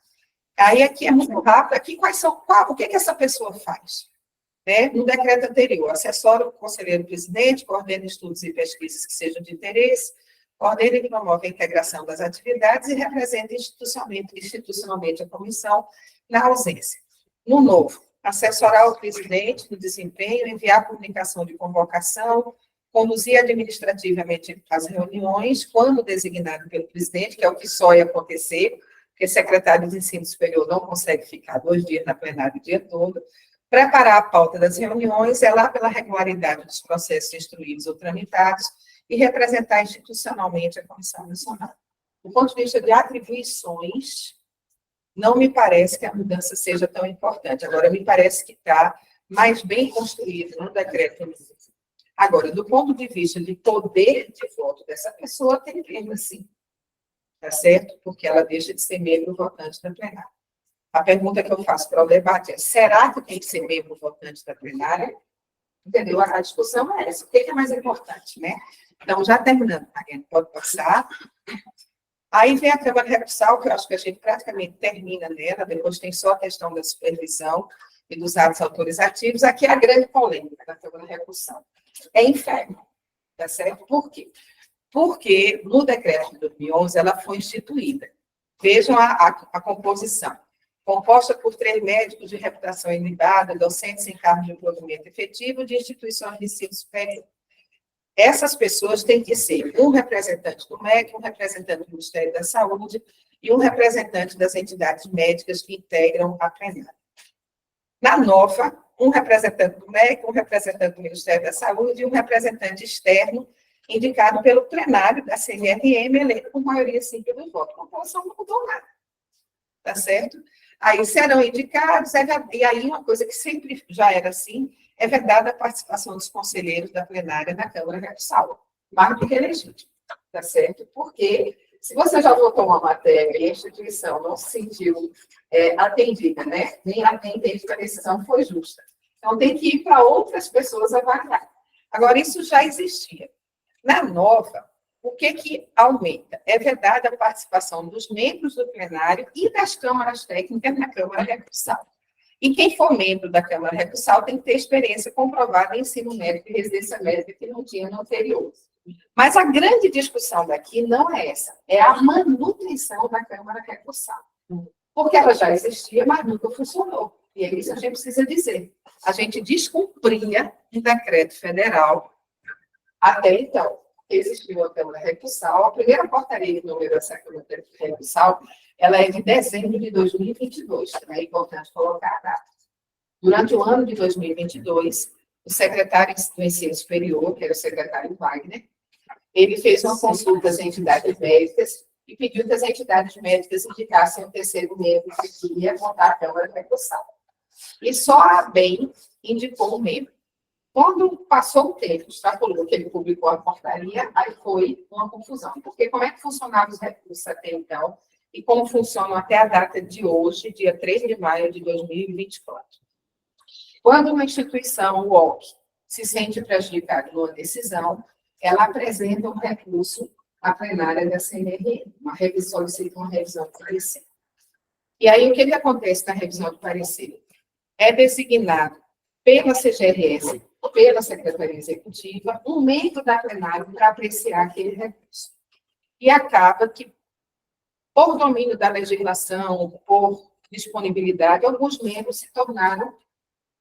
Aí, aqui é muito rápido. Aqui, o que essa pessoa faz? Né? No decreto anterior, assessora o conselheiro-presidente, coordena estudos e pesquisas que sejam de interesse, coordena e promove a integração das atividades e representa institucionalmente a comissão na ausência. No novo, assessorar o presidente no desempenho, enviar comunicação de convocação, conduzir administrativamente as reuniões, quando designado pelo presidente, que é o que só ia acontecer, porque secretário de ensino superior não consegue ficar 2 dias na plenária o dia todo, preparar a pauta das reuniões, zelar pela regularidade dos processos instruídos ou tramitados e representar institucionalmente a Comissão Nacional. Do ponto de vista de atribuições, não me parece que a mudança seja tão importante. Agora, me parece que está mais bem construído no decreto. Agora, do ponto de vista de poder de voto dessa pessoa, tem perda, sim. Tá certo? Porque ela deixa de ser membro votante da plenária. A pergunta que eu faço para o debate é: será que tem que ser membro votante da plenária? Entendeu? A discussão é essa. O que é mais importante, né? Então, já terminando, Mariana, pode passar. Aí vem a Câmara Recursal, que eu acho que a gente praticamente termina nela, depois tem só a questão da supervisão e dos atos autorizativos. Aqui é a grande polêmica da Câmara Recursal. É inferno, tá certo? Por quê? Porque no decreto de 2011 ela foi instituída. Vejam a composição. Composta por 3 médicos de reputação ilibada, docentes em cargo de provimento efetivo de instituições de ensino superior. Essas pessoas têm que ser um representante do MEC, um representante do Ministério da Saúde e um representante das entidades médicas que integram a plenária. Na nova, um representante do MEC, um representante do Ministério da Saúde e um representante externo indicado pelo plenário da CNRM, eleito por maioria simples do voto. A população não mudou nada. Tá certo? Aí serão indicados, e aí uma coisa que sempre já era assim, é vedada a participação dos conselheiros da plenária na Câmara Recursal, mais do que legítimo, tá certo? Porque se você já votou uma matéria e a instituição não se sentiu atendida, né? Nem entende que a decisão foi justa. Então, tem que ir para outras pessoas avaliar. Agora, isso já existia. Na nova, o que aumenta? É vedada a participação dos membros do plenário e das câmaras técnicas na Câmara Recursal. E quem for membro da Câmara Recursal tem que ter experiência comprovada em ensino médico e residência médica que não tinha no anterior. Mas a grande discussão daqui não é essa, é a manutenção da Câmara Recursal. Porque ela já existia, mas nunca funcionou. E é isso que a gente precisa dizer. A gente descumpria um decreto federal até então. Existiu a Câmara Recursal. A primeira portaria de número dessa Câmara Recursal, ela é de dezembro de 2022. É importante colocar a data. Durante o ano de 2022, o secretário do Ensino Superior, que era o secretário Wagner, ele fez uma consulta às entidades médicas e pediu que as entidades médicas indicassem o terceiro membro que queria montar a Câmara Recursal. E só a ABEM indicou um membro. Quando passou o tempo, extrapolou que ele publicou a portaria, aí foi uma confusão. Porque como é que funcionavam os recursos até então e como funcionam até a data de hoje, dia 3 de maio de 2024. Quando uma instituição, o OC, se sente prejudicada numa decisão, ela apresenta um recurso à plenária da CNRM, solicita uma revisão de parecer. E aí, o que acontece na revisão de parecer? É designado pela CGRS, pela Secretaria Executiva, um membro da plenária para apreciar aquele recurso. E acaba que, por domínio da legislação, por disponibilidade, alguns membros se tornaram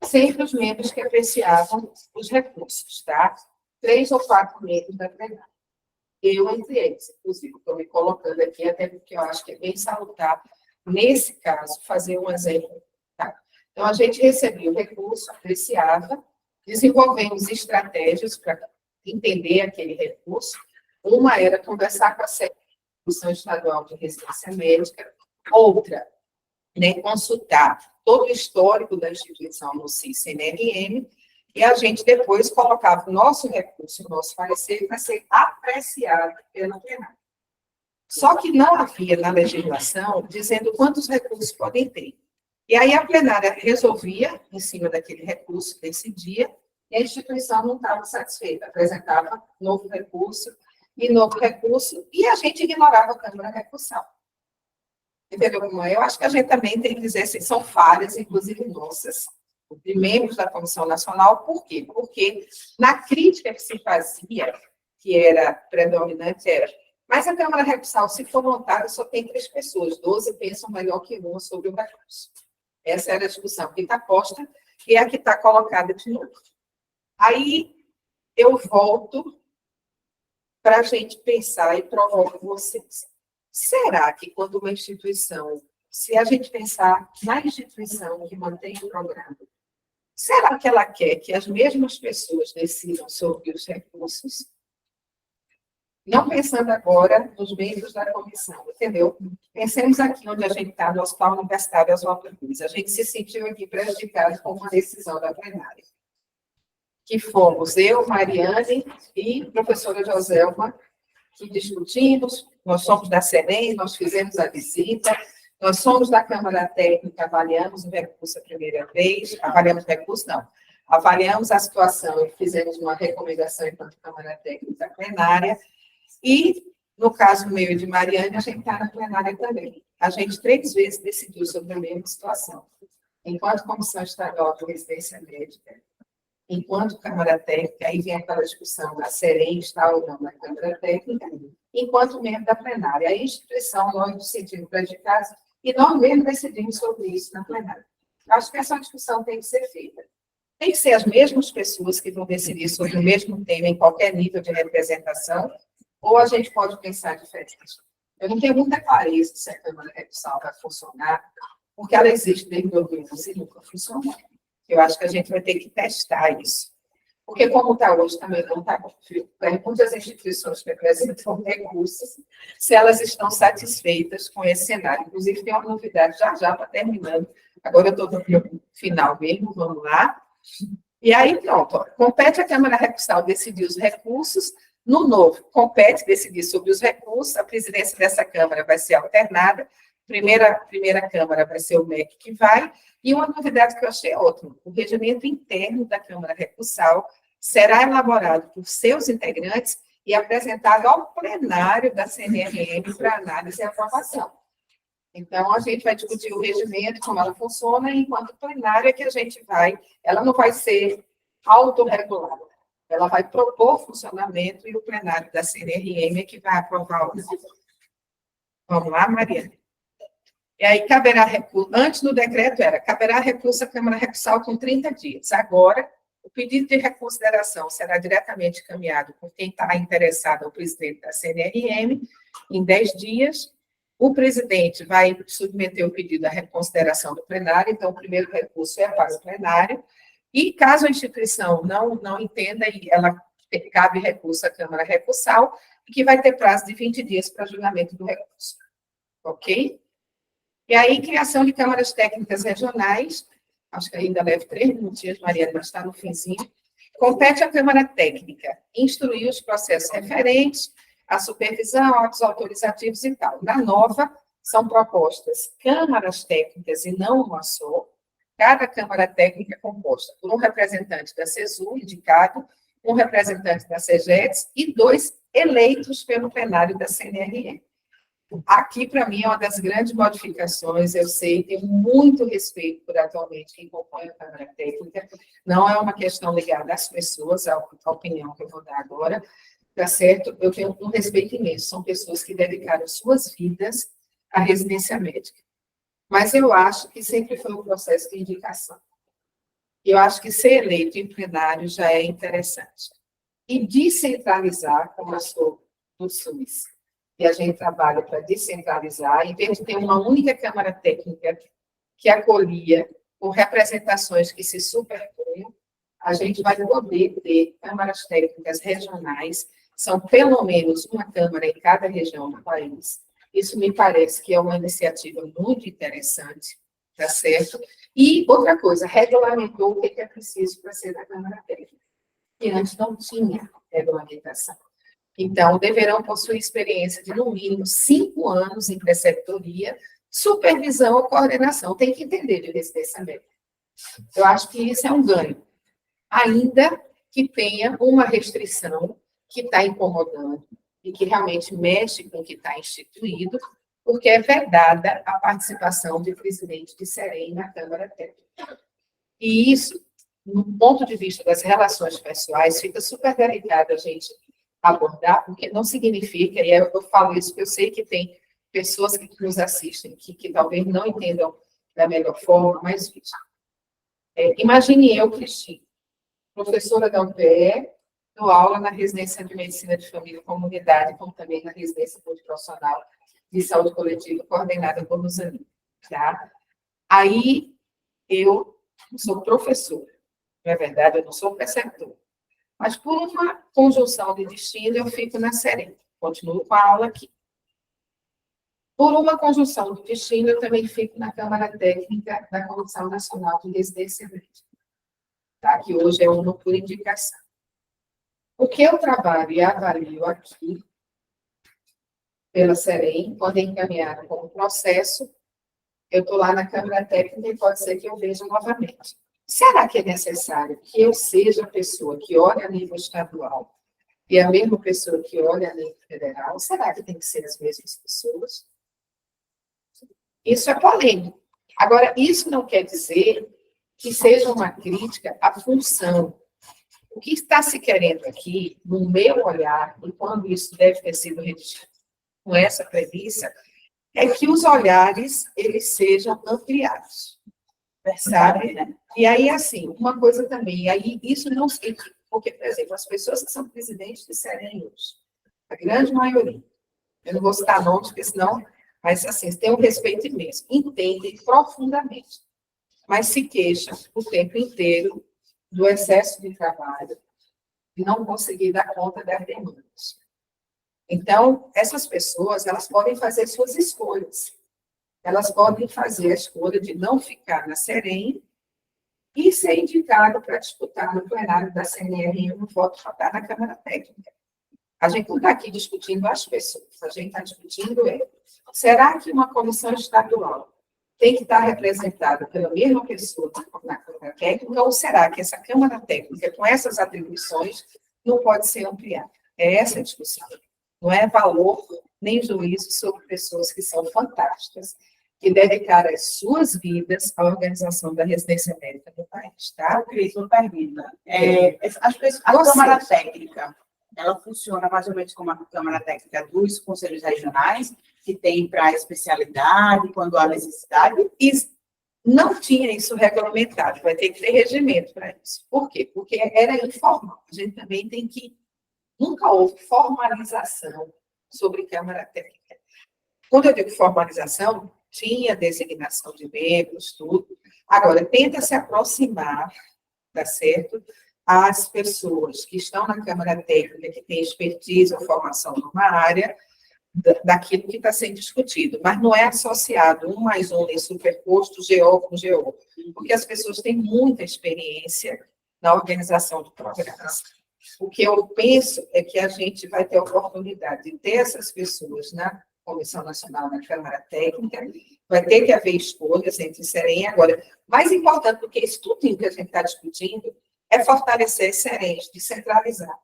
sempre os membros que apreciavam os recursos, tá? 3 ou 4 membros da plenária. Eu, entre eles, inclusive, estou me colocando aqui, até porque eu acho que é bem salutar, nesse caso, fazer um exemplo. Tá? Então, a gente recebia o recurso, apreciava, desenvolvemos estratégias para entender aquele recurso. Uma era conversar com a Comissão Estadual de Residência Médica, outra, né, consultar todo o histórico da instituição no CIS-CNRM, e a gente depois colocava o nosso recurso, o nosso parecer, para ser apreciado pela plenária. Só que não havia na legislação dizendo quantos recursos podem ter. E aí a plenária resolvia, em cima daquele recurso, decidia, e a instituição não estava satisfeita, apresentava novo recurso, e a gente ignorava a Câmara Recursal. Entendeu como é? Eu acho que a gente também tem que dizer assim, são falhas, inclusive nossas, de membros da Comissão Nacional. Por quê? Porque na crítica que se fazia, que era predominante, era, mas a Câmara Recursal, se for montada, só tem 3 pessoas, 12 pensam melhor que uma sobre o recurso. Essa era a discussão que está posta e é a que está colocada de novo. Aí eu volto para a gente pensar e provoco vocês. Será que quando uma instituição, se a gente pensar na instituição que mantém o programa, será que ela quer que as mesmas pessoas decidam sobre os recursos? Não pensando agora nos membros da comissão, entendeu? Pensemos aqui onde a gente está, no Hospital Universitário Oswaldo Cruz. A gente se sentiu aqui prejudicado com uma decisão da plenária, que fomos eu, Mariane e a professora Joselma, que discutimos, nós somos da SENEM, nós fizemos a visita, nós somos da Câmara Técnica, avaliamos o recurso a primeira vez, avaliamos a situação e fizemos uma recomendação enquanto Câmara Técnica plenária, e, no caso meu e de Mariane, a gente está na plenária também. A gente 3 vezes decidiu sobre a mesma situação. Enquanto Comissão Estadual de Residência Médica, enquanto Câmara Técnica, aí vem aquela discussão da SEREM, está ou não na Câmara Técnica, enquanto membro da plenária. A instituição, nós nos sentimos prejudicados, e nós mesmos decidimos sobre isso na plenária. Acho que essa discussão tem que ser feita. Tem que ser as mesmas pessoas que vão decidir sobre o mesmo tema em qualquer nível de representação, ou a gente pode pensar diferente. Eu não tenho muita clareza se a Câmara Recursal vai funcionar, porque ela existe desde 2011 e nunca funcionou. Eu acho que a gente vai ter que testar isso. Porque, como está hoje, também não está confio. Muitas instituições que apresentam recursos, se elas estão satisfeitas com esse cenário. Inclusive, tem uma novidade, já está terminando. Agora eu estou no final mesmo, vamos lá. E aí, pronto, ó, compete a Câmara Recursal decidir os recursos. No novo, compete decidir sobre os recursos, a presidência dessa Câmara vai ser alternada, primeira Câmara vai ser o MEC que vai, e uma novidade que eu achei ótima, o regimento interno da Câmara Recursal será elaborado por seus integrantes e apresentado ao plenário da CNRM para análise e aprovação. Então, a gente vai discutir o regimento, como ela funciona, e enquanto plenário é que a gente vai, ela não vai ser autorregulada. Ela vai propor funcionamento e o plenário da CNRM é que vai aprovar o regimento. Vamos lá, Mariane? E aí, caberá recurso, antes do decreto caberá recurso à Câmara Recursal com 30 dias. Agora, o pedido de reconsideração será diretamente encaminhado por quem está interessado ao presidente da CNRM em 10 dias. O presidente vai submeter o pedido à reconsideração do plenário, então, o primeiro recurso é para o plenário. E caso a instituição não entenda, ela cabe recurso à Câmara Recursal, que vai ter prazo de 20 dias para julgamento do recurso. Ok? E aí, criação de câmaras técnicas regionais, acho que ainda leva 3 minutinhos, Mariana, mas está no finzinho. Compete à Câmara Técnica instruir os processos referentes à supervisão, atos autorizativos e tal. Na nova, são propostas câmaras técnicas e não uma só. Cada Câmara Técnica é composta por um representante da CESU, indicado, um representante da CEGEDS e 2 eleitos pelo plenário da CNRM. Aqui, para mim, é uma das grandes modificações, eu sei, tenho muito respeito por atualmente quem compõe a Câmara Técnica, não é uma questão ligada às pessoas, à opinião que eu vou dar agora, tá certo? Eu tenho um respeito imenso, são pessoas que dedicaram suas vidas à residência médica. Mas eu acho que sempre foi um processo de indicação. Eu acho que ser eleito em plenário já é interessante. E descentralizar, como eu sou do SUS, e a gente trabalha para descentralizar, em vez de ter uma única Câmara Técnica que acolhia com representações que se superpunham, a gente vai poder ter câmaras técnicas regionais, são pelo menos uma Câmara em cada região do país. Isso me parece que é uma iniciativa muito interessante, tá certo? E outra coisa, regulamentou o que é preciso para ser da Câmara Técnica, que antes não tinha regulamentação. Então, deverão possuir experiência de, no mínimo, 5 anos em preceptoria, supervisão ou coordenação. Tem que entender de residência médica. Eu acho que isso é um ganho. Ainda que tenha uma restrição que está incomodando e que realmente mexe com o que está instituído, porque é vedada a participação de presidente de SEREM na Câmara Técnica. E isso, no ponto de vista das relações pessoais, fica super delicado a gente abordar, porque não significa, e eu falo isso porque eu sei que tem pessoas que nos assistem, que talvez não entendam da melhor forma, mas imagine eu, Cristina, professora da UPE, dou aula na residência de medicina de família e comunidade, como também na residência multiprofissional de saúde coletiva, coordenada por Luzani, tá? Aí, eu sou professora, não é verdade, eu não sou preceptor. Mas por uma conjunção de destino, eu fico na SEREM. continuo com a aula aqui. Por uma conjunção do destino, eu também fico na Câmara Técnica da Comissão Nacional de Residência Médica, tá? Que hoje é uma por indicação. O que eu trabalho e avalio aqui, pela SEREM, quando é encaminhado como processo, eu estou lá na Câmara Técnica e pode ser que eu veja novamente. Será que é necessário que eu seja a pessoa que olha a nível estadual e a mesma pessoa que olha a nível federal? Será que tem que ser as mesmas pessoas? Isso é polêmico. Agora, isso não quer dizer que seja uma crítica à função. O que está se querendo aqui, no meu olhar, e quando isso deve ter sido redigido com essa premissa, é que os olhares, eles sejam ampliados, sabe? E aí, assim, uma coisa também, e aí isso não se... Porque, por exemplo, as pessoas que são presidentes de SEREM hoje, a grande maioria, eu não vou citar nomes, porque senão... Mas, assim, tem um respeito imenso, entendem profundamente, mas se queixam o tempo inteiro do excesso de trabalho e não conseguir dar conta das demandas. Então, essas pessoas, elas podem fazer suas escolhas. Elas podem fazer a escolha de não ficar na SEREM e ser indicado para disputar no plenário da CNR um voto para estar na Câmara Técnica. A gente não está aqui discutindo as pessoas, a gente está discutindo será que uma comissão estadual tem que estar representada pela mesma pessoa na Câmara Técnica, ou será que essa Câmara Técnica, com essas atribuições, não pode ser ampliada? É essa a discussão. Não é valor nem juízo sobre pessoas que são fantásticas, que dedicaram as suas vidas à organização da residência médica no país, tá? Cris, uma pergunta. A Câmara Técnica, ela funciona mais ou menos como a Câmara Técnica dos Conselhos Regionais, que tem para especialidade, quando há necessidade? E não tinha isso regulamentado, vai ter que ter regimento para isso. Por quê? Porque era informal. A gente também tem que... Nunca houve formalização sobre Câmara Técnica. Quando eu digo formalização, tinha designação de membros, tudo. Agora, tenta se aproximar, tá certo? As pessoas que estão na Câmara Técnica, que têm expertise ou formação numa área, daquilo que está sendo discutido, mas não é associado 1 mais 1 nem superposto GO com GO, porque as pessoas têm muita experiência na organização de programas. O que eu penso é que a gente vai ter a oportunidade de ter essas pessoas na Comissão Nacional, na Câmara Técnica, vai ter que haver escolhas entre SEREM. Agora, mais importante do que isso tudo que a gente está discutindo é fortalecer SERENs, descentralizar.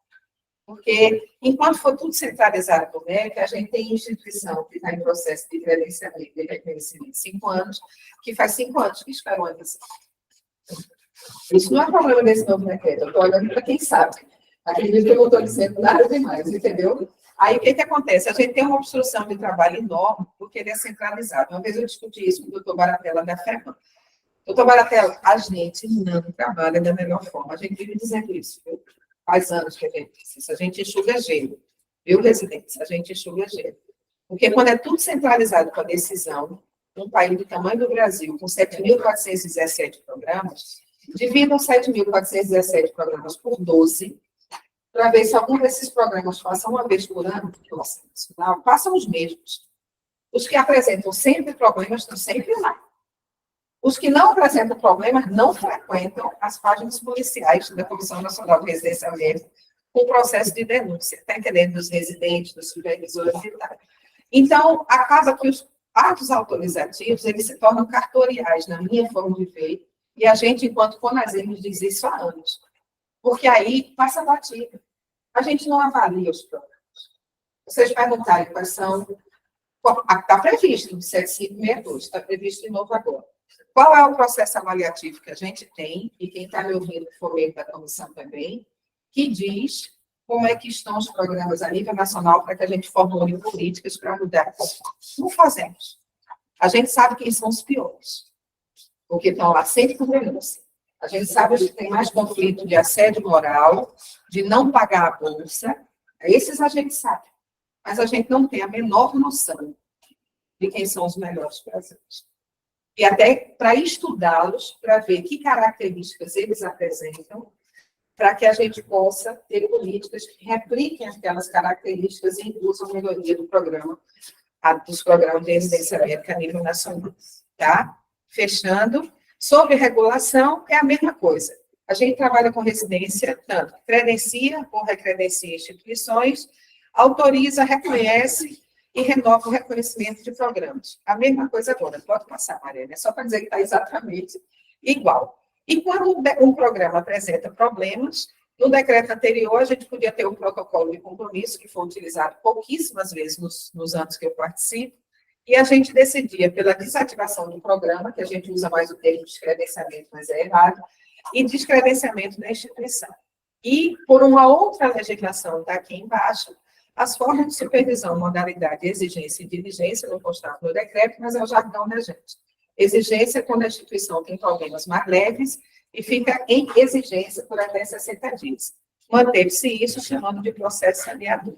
Porque, enquanto for tudo centralizado no MEC, a gente tem instituição que está em processo de credenciamento e reconhecimento de 5 anos, que faz 5 anos que esperam a decisão. Isso não é problema desse novo decreto, eu estou olhando para quem sabe. Acredito que eu não estou dizendo nada demais, entendeu? Aí, o que acontece? A gente tem uma obstrução de trabalho enorme, porque ele é centralizado. Uma vez eu discuti isso com o doutor Baratella da FEMA. Doutor Baratella, a gente não trabalha da melhor forma. A gente vive dizendo isso, viu? Faz anos que a gente diz isso. A gente enxuga gelo. Viu, residentes? A gente enxuga gelo. Porque quando é tudo centralizado com a decisão, um país do tamanho do Brasil, com 7.417 programas, dividam 7.417 programas por 12, para ver se algum desses programas passa uma vez por ano, porque o Orçamento Nacional passam os mesmos. Os que apresentam sempre problemas estão sempre lá. Os que não apresentam problemas não frequentam as páginas policiais da Comissão Nacional de Residência Médica com processo de denúncia, está entendendo? Dos residentes, dos supervisores e tal. Então, acaba que os atos autorizativos, eles se tornam cartoriais, na minha forma de ver, e a gente, enquanto CONASEM, diz isso há anos. Porque aí passa batido. A gente não avalia os programas. Vocês perguntarem quais são... Está previsto no 7562, está previsto de novo agora. Qual é o processo avaliativo que a gente tem, e quem está me ouvindo, que for membro da comissão também, que diz como é que estão os programas a nível nacional para que a gente formule políticas para mudar. Não fazemos. A gente sabe quem são os piores, porque estão lá sempre com denúncia. A gente sabe que tem mais conflito de assédio moral, de não pagar a bolsa. Esses a gente sabe. Mas a gente não tem a menor noção de quem são os melhores presentes. E até para estudá-los, para ver que características eles apresentam, para que a gente possa ter políticas que repliquem aquelas características e induzam a melhoria do programa, dos programas de residência médica a nível nacional. Tá? Fechando, sobre regulação, é a mesma coisa. A gente trabalha com residência, tanto credencia ou recredencia instituições, autoriza, reconhece e renova o reconhecimento de programas. A mesma coisa agora, pode passar, Mariana, é só para dizer que está exatamente igual. E quando um programa apresenta problemas, no decreto anterior, a gente podia ter um protocolo de compromisso, que foi utilizado pouquíssimas vezes nos anos que eu participo, e a gente decidia pela desativação do programa, que a gente usa mais o termo descredenciamento, mas é errado, e descredenciamento da instituição. E, por uma outra legislação, está aqui embaixo, as formas de supervisão, modalidade, exigência e diligência, não constava no decreto, mas é o jargão da gente. Exigência é quando a instituição tem problemas mais leves e fica em exigência por até 60 dias. Manteve-se isso, chamando de processo saneador.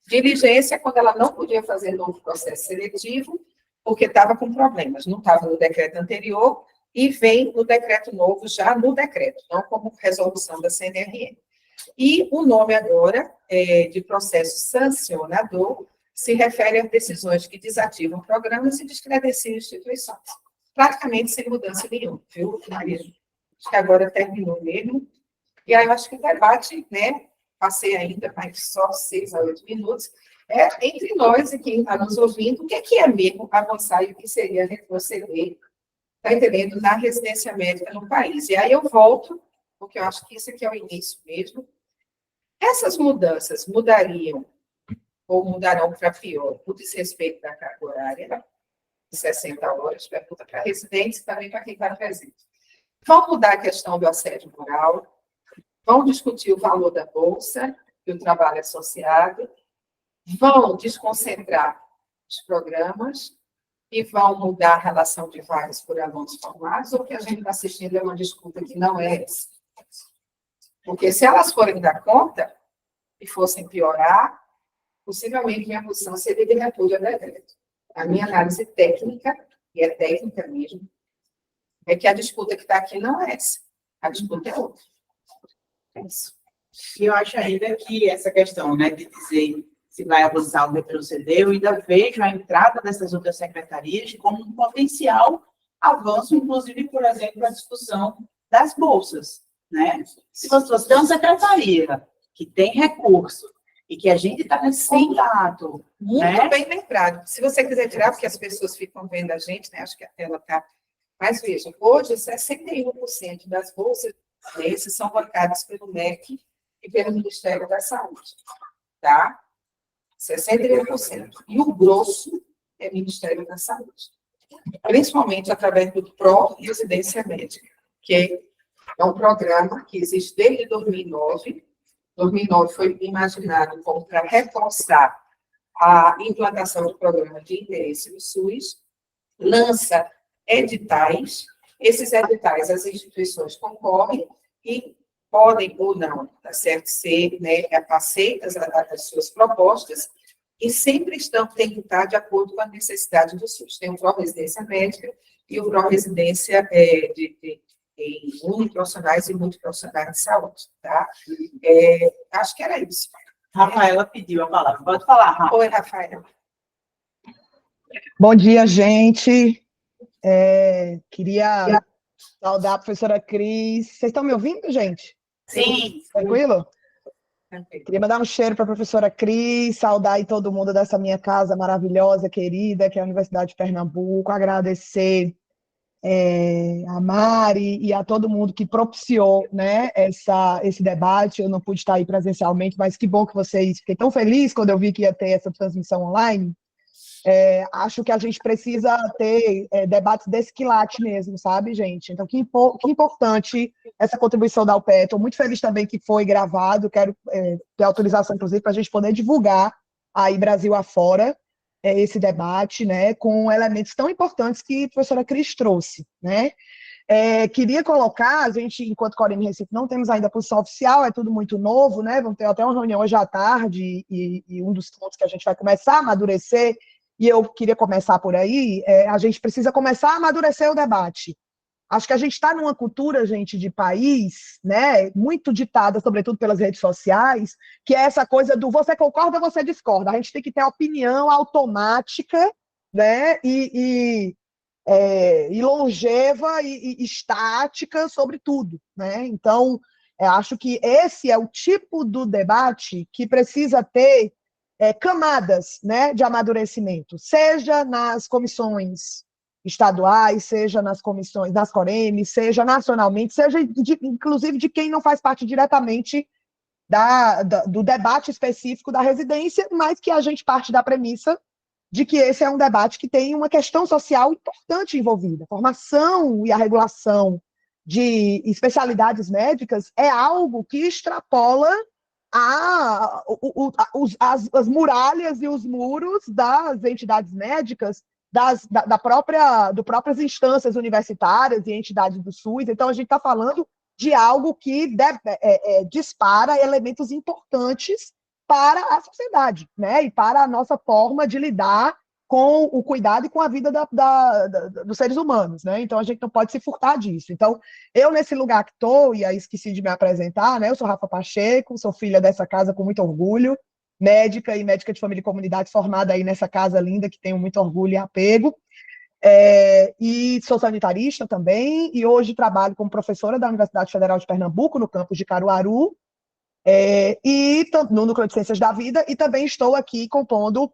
Diligência é quando ela não podia fazer novo processo seletivo, porque estava com problemas, não estava no decreto anterior, e vem no decreto novo, já no decreto, não como resolução da CNRM. E o nome agora, de processo sancionador, se refere a decisões que desativam programas e descredenciam instituições. Praticamente sem mudança nenhuma, viu, Maria? Acho que agora terminou mesmo. E aí eu acho que o debate, né, passei ainda mais só 6 a 8 minutos, é entre nós e quem está nos ouvindo, o que é mesmo avançar e o que seria retroceder, está entendendo, na residência médica no país. E aí eu volto, porque eu acho que isso aqui é o início mesmo. Essas mudanças mudariam, ou mudarão para pior, o desrespeito da carga horária, de 60 horas, pergunta para residentes e também para quem está presente. Vão mudar a questão do assédio moral, vão discutir o valor da bolsa e o trabalho associado, vão desconcentrar os programas e vão mudar a relação de vagas por alunos formados, ou o que a gente está assistindo é uma disputa que não é essa. Porque se elas forem dar conta e fossem piorar, possivelmente minha posição seria de repúdio ao decreto. A minha análise técnica, e é técnica mesmo, é que a disputa que está aqui não é essa. A disputa é outra. É isso. E eu acho ainda que essa questão, né, de dizer se vai avançar ou retroceder, eu ainda vejo a entrada dessas outras secretarias como um potencial avanço, inclusive, por exemplo, a discussão das bolsas, né? Se você tem uma secretaria que tem recurso e que a gente está nesse contato, muito né? bem lembrado. Se você quiser tirar, porque as pessoas ficam vendo a gente, né? Acho que a tela está... Mas veja, hoje 61% das bolsas desses são bancadas pelo MEC e pelo Ministério da Saúde, tá? 61%. E o grosso é o Ministério da Saúde. Principalmente através do Pró-Residência Médica, que é um programa que existe desde 2009. 2009 foi imaginado como para reforçar a implantação do programa de interesse do SUS, lança editais, esses editais as instituições concorrem e podem ou não, tá certo, ser, né, aceitas as suas propostas e sempre têm que estar de acordo com a necessidade do SUS. Tem o pró-residência médica e o pró-residência de uniprofissionais e multiprofissionais de saúde, tá? Acho que era isso. Rafaela pediu a palavra. Pode falar, Rafa. Oi, Rafaela. Bom dia, gente. Queria saudar a professora Cris. Vocês estão me ouvindo, gente? Sim. Tranquilo? Queria mandar um cheiro para a professora Cris, saudar aí todo mundo dessa minha casa maravilhosa, querida, que é a Universidade de Pernambuco, agradecer a Mari e a todo mundo que propiciou, né, esse debate. Eu não pude estar aí presencialmente, mas que bom que vocês... Fiquei tão feliz quando eu vi que ia ter essa transmissão online. Acho que a gente precisa ter debates desse quilate mesmo, sabe, gente? Então, que importante essa contribuição da UPE. Estou muito feliz também que foi gravado, quero ter autorização, inclusive, para a gente poder divulgar aí Brasil afora esse debate, né, com elementos tão importantes que a professora Cris trouxe, né? Queria colocar, a gente, enquanto Coreme Recife, não temos ainda a posição oficial, é tudo muito novo, né? Vamos ter até uma reunião hoje à tarde, e um dos pontos que a gente vai começar a amadurecer, e eu queria começar por aí, a gente precisa começar a amadurecer o debate. Acho que a gente está numa cultura, gente, de país, né, muito ditada, sobretudo pelas redes sociais, que é essa coisa do você concorda, você discorda. A gente tem que ter opinião automática, né, e longeva e estática sobre tudo, né? Então, acho que esse é o tipo do debate que precisa ter camadas, né, de amadurecimento, seja nas comissões estaduais, seja nas comissões, nas COREMES, seja nacionalmente, seja inclusive de quem não faz parte diretamente do debate específico da residência, mas que a gente parte da premissa de que esse é um debate que tem uma questão social importante envolvida. A formação e a regulação de especialidades médicas é algo que extrapola as muralhas e os muros das entidades médicas, próprias instâncias universitárias e entidades do SUS. Então, a gente está falando de algo que dispara elementos importantes para a sociedade, né? E para a nossa forma de lidar com o cuidado e com a vida dos seres humanos, né? Então, a gente não pode se furtar disso. Então, eu, nesse lugar que estou, e aí esqueci de me apresentar, né? Eu sou Rafa Pacheco, sou filha dessa casa com muito orgulho, médica e médica de família e comunidade formada aí nessa casa linda, que tenho muito orgulho e apego. E sou sanitarista também, e hoje trabalho como professora da Universidade Federal de Pernambuco, no campus de Caruaru, e no Núcleo de Ciências da Vida, e também estou aqui compondo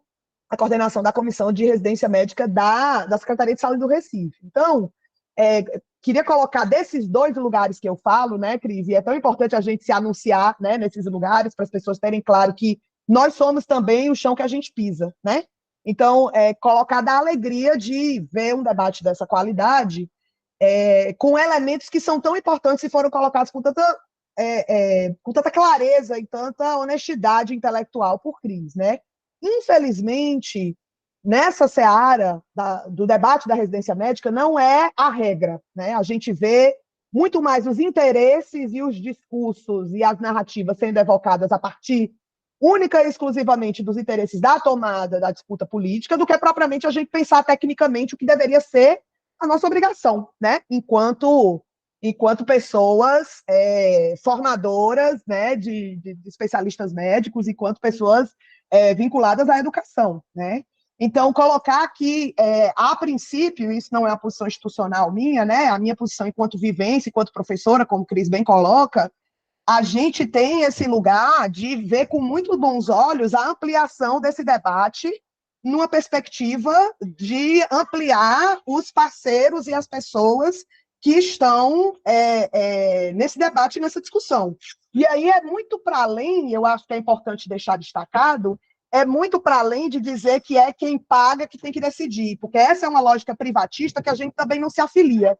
a coordenação da Comissão de Residência Médica da Secretaria de Saúde do Recife. Então, queria colocar desses dois lugares que eu falo, né, Cris, e é tão importante a gente se anunciar, né, nesses lugares, para as pessoas terem claro que nós somos também o chão que a gente pisa, né? Então, colocar da alegria de ver um debate dessa qualidade, com elementos que são tão importantes e foram colocados com tanta clareza e tanta honestidade intelectual por Cris, né? Infelizmente, nessa seara do debate da residência médica, não é a regra, né? A gente vê muito mais os interesses e os discursos e as narrativas sendo evocadas a partir única e exclusivamente dos interesses da tomada da disputa política, do que propriamente a gente pensar tecnicamente o que deveria ser a nossa obrigação, né? Enquanto pessoas formadoras, né, de especialistas médicos, enquanto pessoas vinculadas à educação, né? Então, colocar que, a princípio, isso não é uma posição institucional minha, né? A minha posição enquanto vivência, enquanto professora, como o Cris bem coloca, a gente tem esse lugar de ver com muito bons olhos a ampliação desse debate numa perspectiva de ampliar os parceiros e as pessoas que estão nesse debate, nessa discussão. E aí é muito para além, eu acho que é importante deixar destacado, é muito para além de dizer que é quem paga que tem que decidir, porque essa é uma lógica privatista que a gente também não se afilia,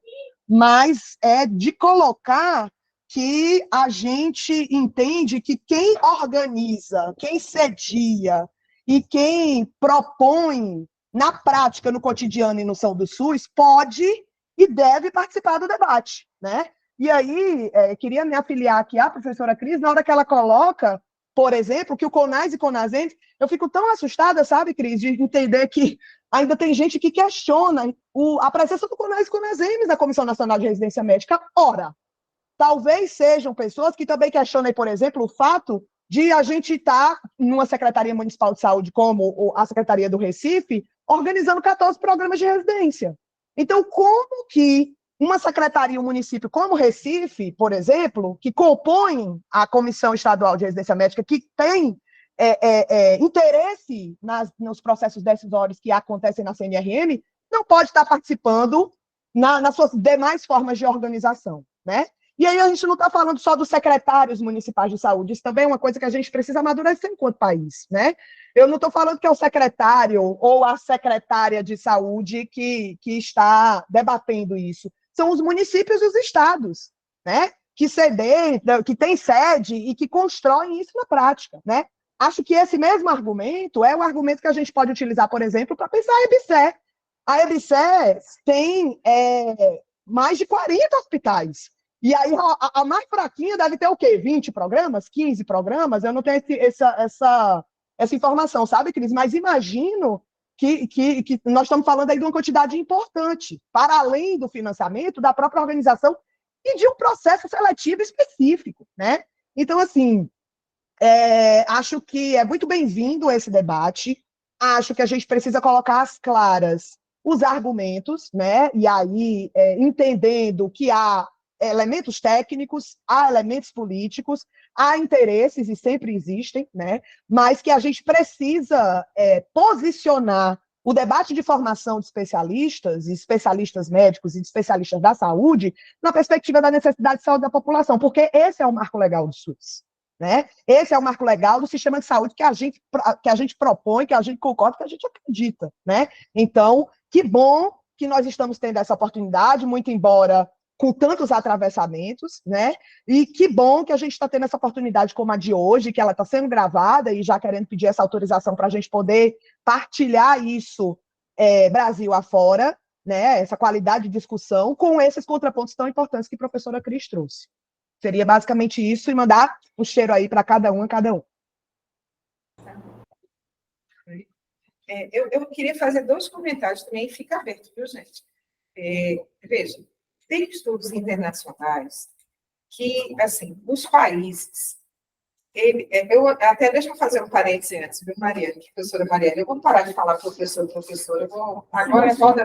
mas é de colocar que a gente entende que quem organiza, quem cedia e quem propõe na prática, no cotidiano e no São do SUS, pode e deve participar do debate, né? E aí, queria me afiliar aqui à professora Cris, na hora que ela coloca, por exemplo, que o CONAS e CONASEMS, eu fico tão assustada, sabe, Cris, de entender que ainda tem gente que questiona a presença do CONAS e CONASEMS na Comissão Nacional de Residência Médica. Ora, talvez sejam pessoas que também questionem, por exemplo, o fato de a gente estar numa Secretaria Municipal de Saúde, como a Secretaria do Recife, organizando 14 programas de residência. Então, como que uma secretaria, um município como Recife, por exemplo, que compõe a Comissão Estadual de Residência Médica, que tem interesse nos processos decisórios que acontecem na CNRM, não pode estar participando nas suas demais formas de organização, né? E aí a gente não está falando só dos secretários municipais de saúde, isso também é uma coisa que a gente precisa amadurecer enquanto país, né? Eu não estou falando que é o secretário ou a secretária de saúde que está debatendo isso, são os municípios e os estados, né? Que têm sede e que constroem isso na prática, né? Acho que esse mesmo argumento é o argumento que a gente pode utilizar, por exemplo, para pensar a EBSER. A EBSER tem mais de 40 hospitais. E aí, a mais fraquinha deve ter o quê? 20 programas? 15 programas? Eu não tenho essa informação, sabe, Cris? Mas imagino que nós estamos falando aí de uma quantidade importante, para além do financiamento, da própria organização e de um processo seletivo específico, né? Então, assim, acho que é muito bem-vindo esse debate, acho que a gente precisa colocar às claras os argumentos, né? E aí, entendendo que há elementos técnicos, há elementos políticos, há interesses, e sempre existem, né? Mas que a gente precisa posicionar o debate de formação de especialistas, e especialistas médicos e de especialistas da saúde, na perspectiva da necessidade de saúde da população, porque esse é o marco legal do SUS. Né? Esse é o marco legal do sistema de saúde que a gente propõe, que a gente concorda, que a gente acredita. Né? Então, que bom que nós estamos tendo essa oportunidade, muito embora com tantos atravessamentos, né? E que bom que a gente está tendo essa oportunidade como a de hoje, que ela está sendo gravada e já querendo pedir essa autorização para a gente poder partilhar isso Brasil afora, né? Essa qualidade de discussão com esses contrapontos tão importantes que a professora Cris trouxe. Seria basicamente isso, e mandar o cheiro aí para cada um. Eu queria fazer 2 comentários também, fica aberto, viu, gente? Veja, tem estudos internacionais que, assim, os países... até deixa eu fazer um parêntese antes, viu, Mariana? Professora Mariana, eu vou parar de falar professora, agora é roda,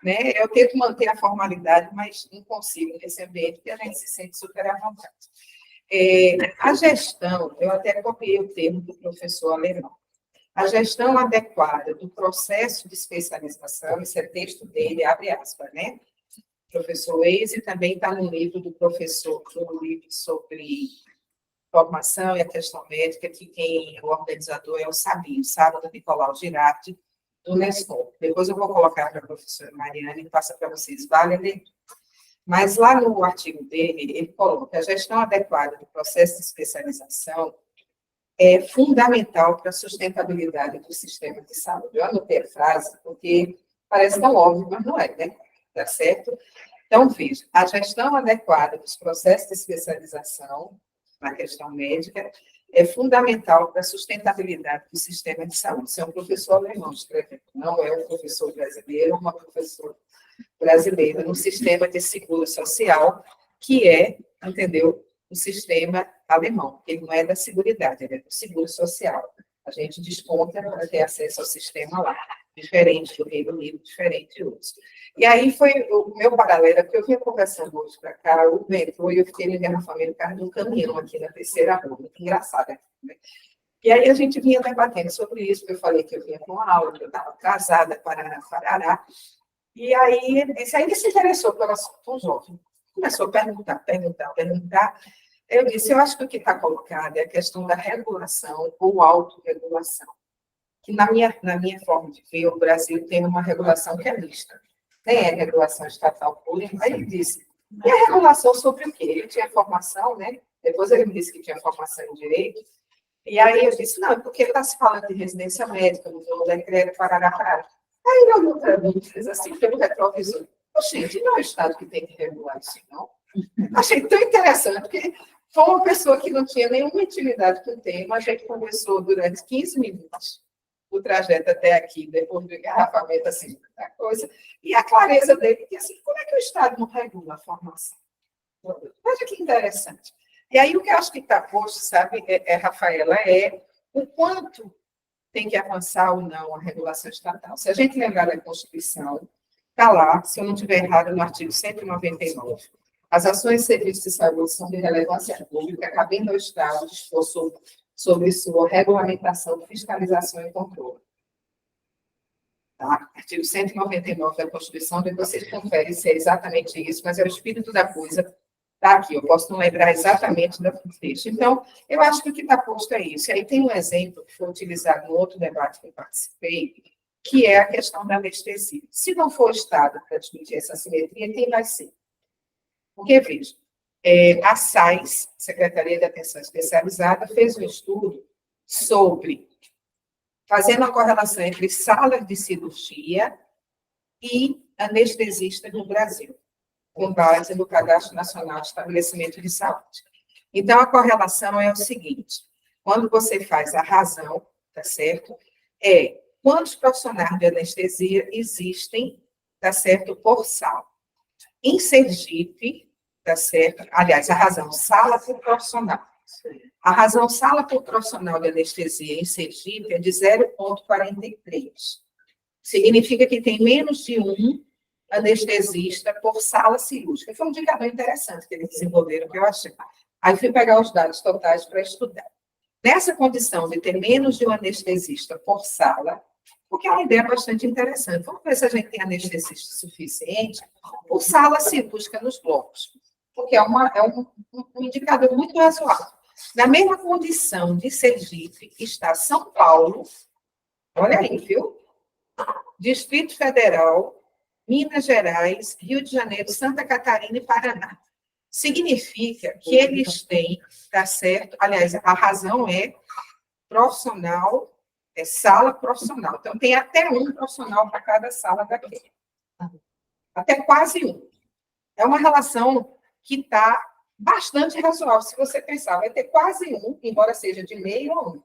né? Eu tento manter a formalidade, mas não consigo nesse ambiente, porque a gente se sente super à vontade. A gestão, eu até copiei o termo do professor alemão, a gestão adequada do processo de especialização, esse é texto dele, abre aspas, né? Professor Eise também está no livro do professor, no livro sobre formação e a questão médica, que o organizador é o Sabino, Sábado Nicolau Girardi, do Nescom. Depois eu vou colocar para a professora Mariana e passa para vocês, vale ler. Mas lá no artigo dele, ele coloca a gestão adequada do processo de especialização é fundamental para a sustentabilidade do sistema de saúde. Eu anotei a frase porque parece tão óbvio, mas não é, né? Tá certo? Então, veja, a gestão adequada dos processos de especialização na questão médica é fundamental para a sustentabilidade do sistema de saúde. Isso é um professor alemão escrevendo, não é um professor brasileiro, uma professora brasileira no sistema de seguro social, que é, entendeu, o sistema alemão. Ele não é da Seguridade, ele é do seguro social. A gente desconta para ter acesso ao sistema lá, diferente do Reino Unido, diferente de outros. E aí foi o meu paralelo, que eu vinha conversando hoje para cá, o vento, e eu fiquei ligando a família no carro de um caminhão aqui na terceira rua, muito engraçado, né? E aí a gente vinha debatendo sobre isso, porque eu falei que eu vinha com uma aula, que eu estava casada, parará. E aí, esse ainda se interessou pelo assunto, um jovem. Começou a perguntar. Eu disse, eu acho que o que está colocado é a questão da regulação ou autorregulação. Que na minha forma de ver, o Brasil tem uma regulação que é mista. Nem é regulação estatal pura. Aí ele disse, e a regulação sobre o quê? Ele tinha formação, né? Depois ele me disse que tinha formação em direito. E aí eu disse, não, é porque está se falando de residência médica, no novo decreto, parará. Aí ele olhou para mim e fez assim, pelo retrovisor. Gente, não é o Estado que tem que regular isso, não. Achei tão interessante, porque foi uma pessoa que não tinha nenhuma intimidade com o tema, a gente conversou durante 15 minutos, o trajeto até aqui, depois do engarrafamento, assim, da coisa, e a clareza dele, que assim, como é que o Estado não regula a formação? Veja que interessante. E aí, o que eu acho que está posto, sabe, Rafaela, é o quanto tem que avançar ou não a regulação estatal. Se a gente lembrar da Constituição, está lá, se eu não estiver errado, no artigo 199. As ações de serviços de saúde são de relevância pública, cabendo ao Estado dispor sobre sua regulamentação, fiscalização e controle. Tá? Artigo 199 da Constituição, depois vocês conferem se é exatamente isso, mas é o espírito da coisa. Está aqui, eu posso não lembrar exatamente do texto. Então, eu acho que o que está posto é isso. E aí tem um exemplo que foi utilizado no outro debate que eu participei, que é a questão da anestesia. Se não for o Estado para discutir essa simetria, quem vai ser? Porque, veja, a SAIS, Secretaria de Atenção Especializada, fez um estudo sobre, fazendo a correlação entre salas de cirurgia e anestesistas no Brasil, com base no Cadastro Nacional de Estabelecimento de Saúde. Então, a correlação é o seguinte, quando você faz a razão, tá certo? quantos profissionais de anestesia existem, tá certo, por sala. Em Sergipe, tá certo? Aliás, a razão sala por profissional. A razão sala por profissional de anestesia em Sergipe é de 0,43. Significa que tem menos de um anestesista por sala cirúrgica. Foi um indicador interessante que eles desenvolveram, que eu achei. Aí fui pegar os dados totais para estudar. Nessa condição de ter menos de um anestesista por sala, porque é uma ideia bastante interessante. Vamos ver se a gente tem anestesista suficiente por sala cirúrgica nos blocos, porque é um indicador muito razoável. Na mesma condição de Sergipe está São Paulo, olha aí, viu? Distrito Federal, Minas Gerais, Rio de Janeiro, Santa Catarina e Paraná. Significa que eles têm, tá certo? Aliás, a razão é profissional, é sala profissional. Então, tem até um profissional para cada sala daquele. Até quase um. É uma relação que está bastante razoável. Se você pensar, vai ter quase um, embora seja de meio a um.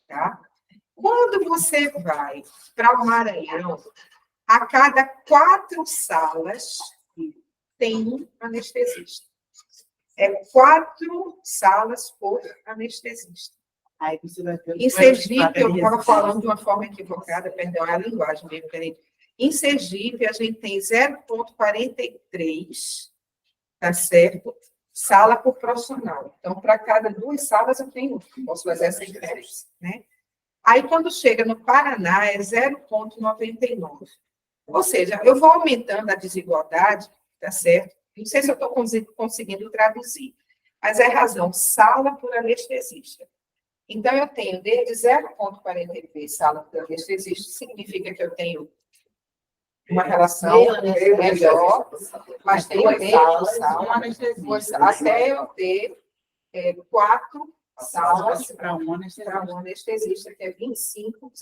Tá? Quando você vai para o Maranhão, a cada 4 salas tem um anestesista. É 4 salas por anestesista. Aí você vai ver. Em Sergipe, eu estava falando de uma forma equivocada, perdão, é a linguagem mesmo, querido. Em Sergipe, a gente tem 0,43, tá certo? Sala por profissional. Então, para cada 2 salas, eu tenho, posso fazer essa diferença, né? Aí, quando chega no Paraná, é 0,99. Ou seja, eu vou aumentando a desigualdade, tá certo? Não sei se eu estou conseguindo traduzir, mas é razão, sala por anestesista. Então, eu tenho desde 0,43 sala por anestesista, significa que eu tenho uma relação melhor, mas tenho menos salas, até eu ter 4 salas para um anestesista, que é 0,25 por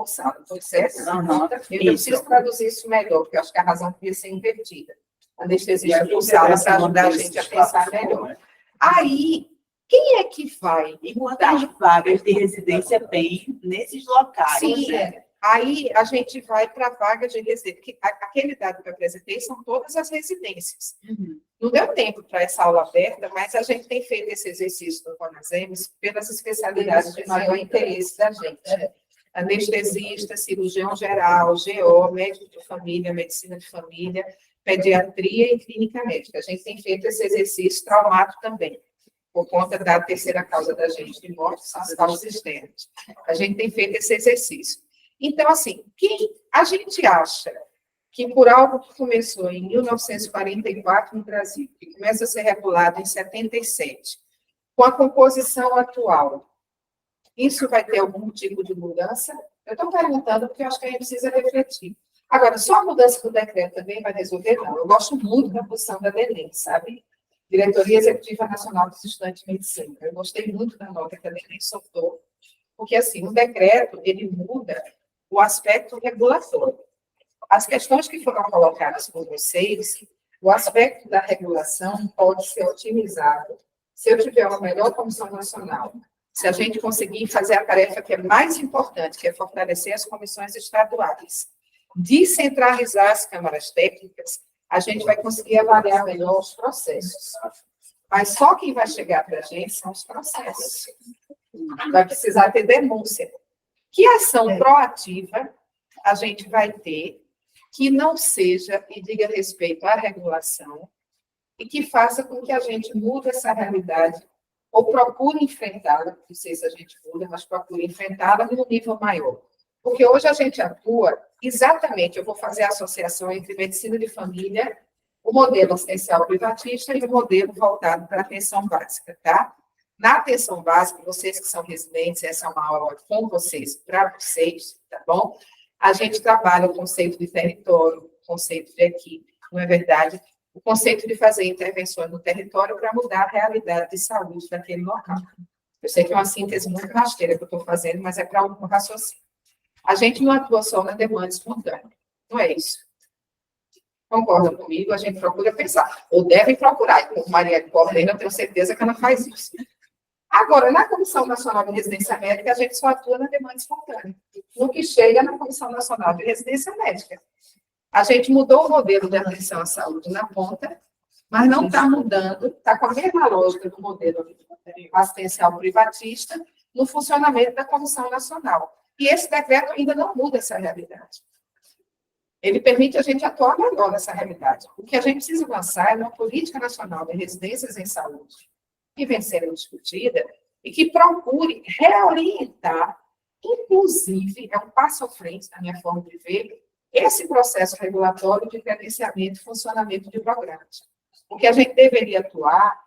sala. Estou certo? Eu preciso traduzir isso melhor, porque eu acho que a razão podia ser invertida. Anestesista por sala para ajudar a gente a pensar melhor. Aí, quem é que vai? E quantas vagas de residência tem nesses locais? Sim, aí a gente vai para a vaga de residência. Aquele dado que eu apresentei são todas as residências. Não deu tempo para essa aula aberta, mas a gente tem feito esse exercício do Conasems pelas especialidades de maior interesse da gente. Anestesista, cirurgião geral, GO, médico de família, medicina de família, pediatria e clínica médica. A gente tem feito esse exercício traumático também, por conta da terceira causa da gente de morte, são as causas externas. A gente tem feito esse exercício. Então, assim, quem a gente acha que por algo que começou em 1944 no Brasil, que começa a ser regulado em 77, com a composição atual, isso vai ter algum tipo de mudança? Eu estou perguntando porque eu acho que a gente precisa refletir. Agora, só a mudança do decreto também vai resolver? Não. Eu gosto muito da posição da DENEM, sabe? Diretoria Executiva Nacional dos Estudantes de Medicina. Eu gostei muito da nota que a DENEM soltou, porque, assim, o decreto, ele muda o aspecto regulatório. As questões que foram colocadas por vocês, o aspecto da regulação pode ser otimizado se eu tiver uma melhor comissão nacional, se a gente conseguir fazer a tarefa que é mais importante, que é fortalecer as comissões estaduais, descentralizar as câmaras técnicas, a gente vai conseguir avaliar melhor os processos. Mas só quem vai chegar para a gente são os processos. Vai precisar ter denúncia. Que ação proativa a gente vai ter que não seja e diga respeito à regulação e que faça com que a gente mude essa realidade ou procure enfrentá-la, não sei se a gente muda, mas procure enfrentá-la num nível maior. Porque hoje a gente atua exatamente, eu vou fazer a associação entre medicina de família, o modelo assistencial privatista e o modelo voltado para a atenção básica, tá? Na atenção básica, vocês que são residentes, essa é uma aula com vocês, para vocês, tá bom? A gente trabalha o conceito de território, o conceito de equipe, não é verdade? O conceito de fazer intervenções no território para mudar a realidade de saúde daquele local. Eu sei que é uma síntese muito rasteira que eu estou fazendo, mas é para algum raciocínio. A gente não atua só na demanda espontânea, não é isso. Concorda comigo? A gente procura pensar, ou deve procurar, e como Maria Correia, eu tenho certeza que ela faz isso. Agora, na Comissão Nacional de Residência Médica, a gente só atua na demanda espontânea, no que chega na Comissão Nacional de Residência Médica. A gente mudou o modelo de atenção à saúde na ponta, mas não está mudando, está com a mesma lógica do modelo assistencial privatista no funcionamento da Comissão Nacional. E esse decreto ainda não muda essa realidade. Ele permite a gente atuar melhor nessa realidade. O que a gente precisa avançar é uma política nacional de residências em saúde, que vem sendo discutida, e que procure reorientar, inclusive, é um passo à frente, na minha forma de ver, esse processo regulatório de credenciamento e funcionamento de programas. Porque a gente deveria atuar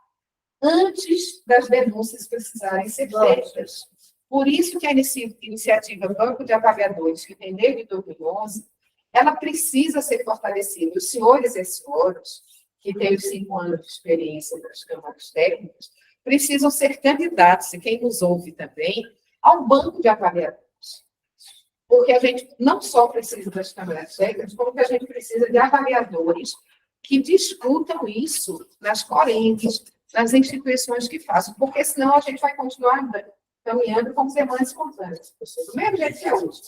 antes das denúncias precisarem ser feitas. Por isso que a iniciativa Banco de Avaliadores, que tem desde 2011, ela precisa ser fortalecida. Os senhores e senhoras, que têm os 5 anos de experiência das câmaras técnicas, precisam ser candidatos, e quem nos ouve também, ao Banco de Avaliadores. Porque a gente não só precisa das câmaras técnicas, como que a gente precisa de avaliadores que discutam isso nas correntes, nas instituições que façam, porque senão a gente vai continuar caminhando como demandas espontâneas, do mesmo jeito que é hoje.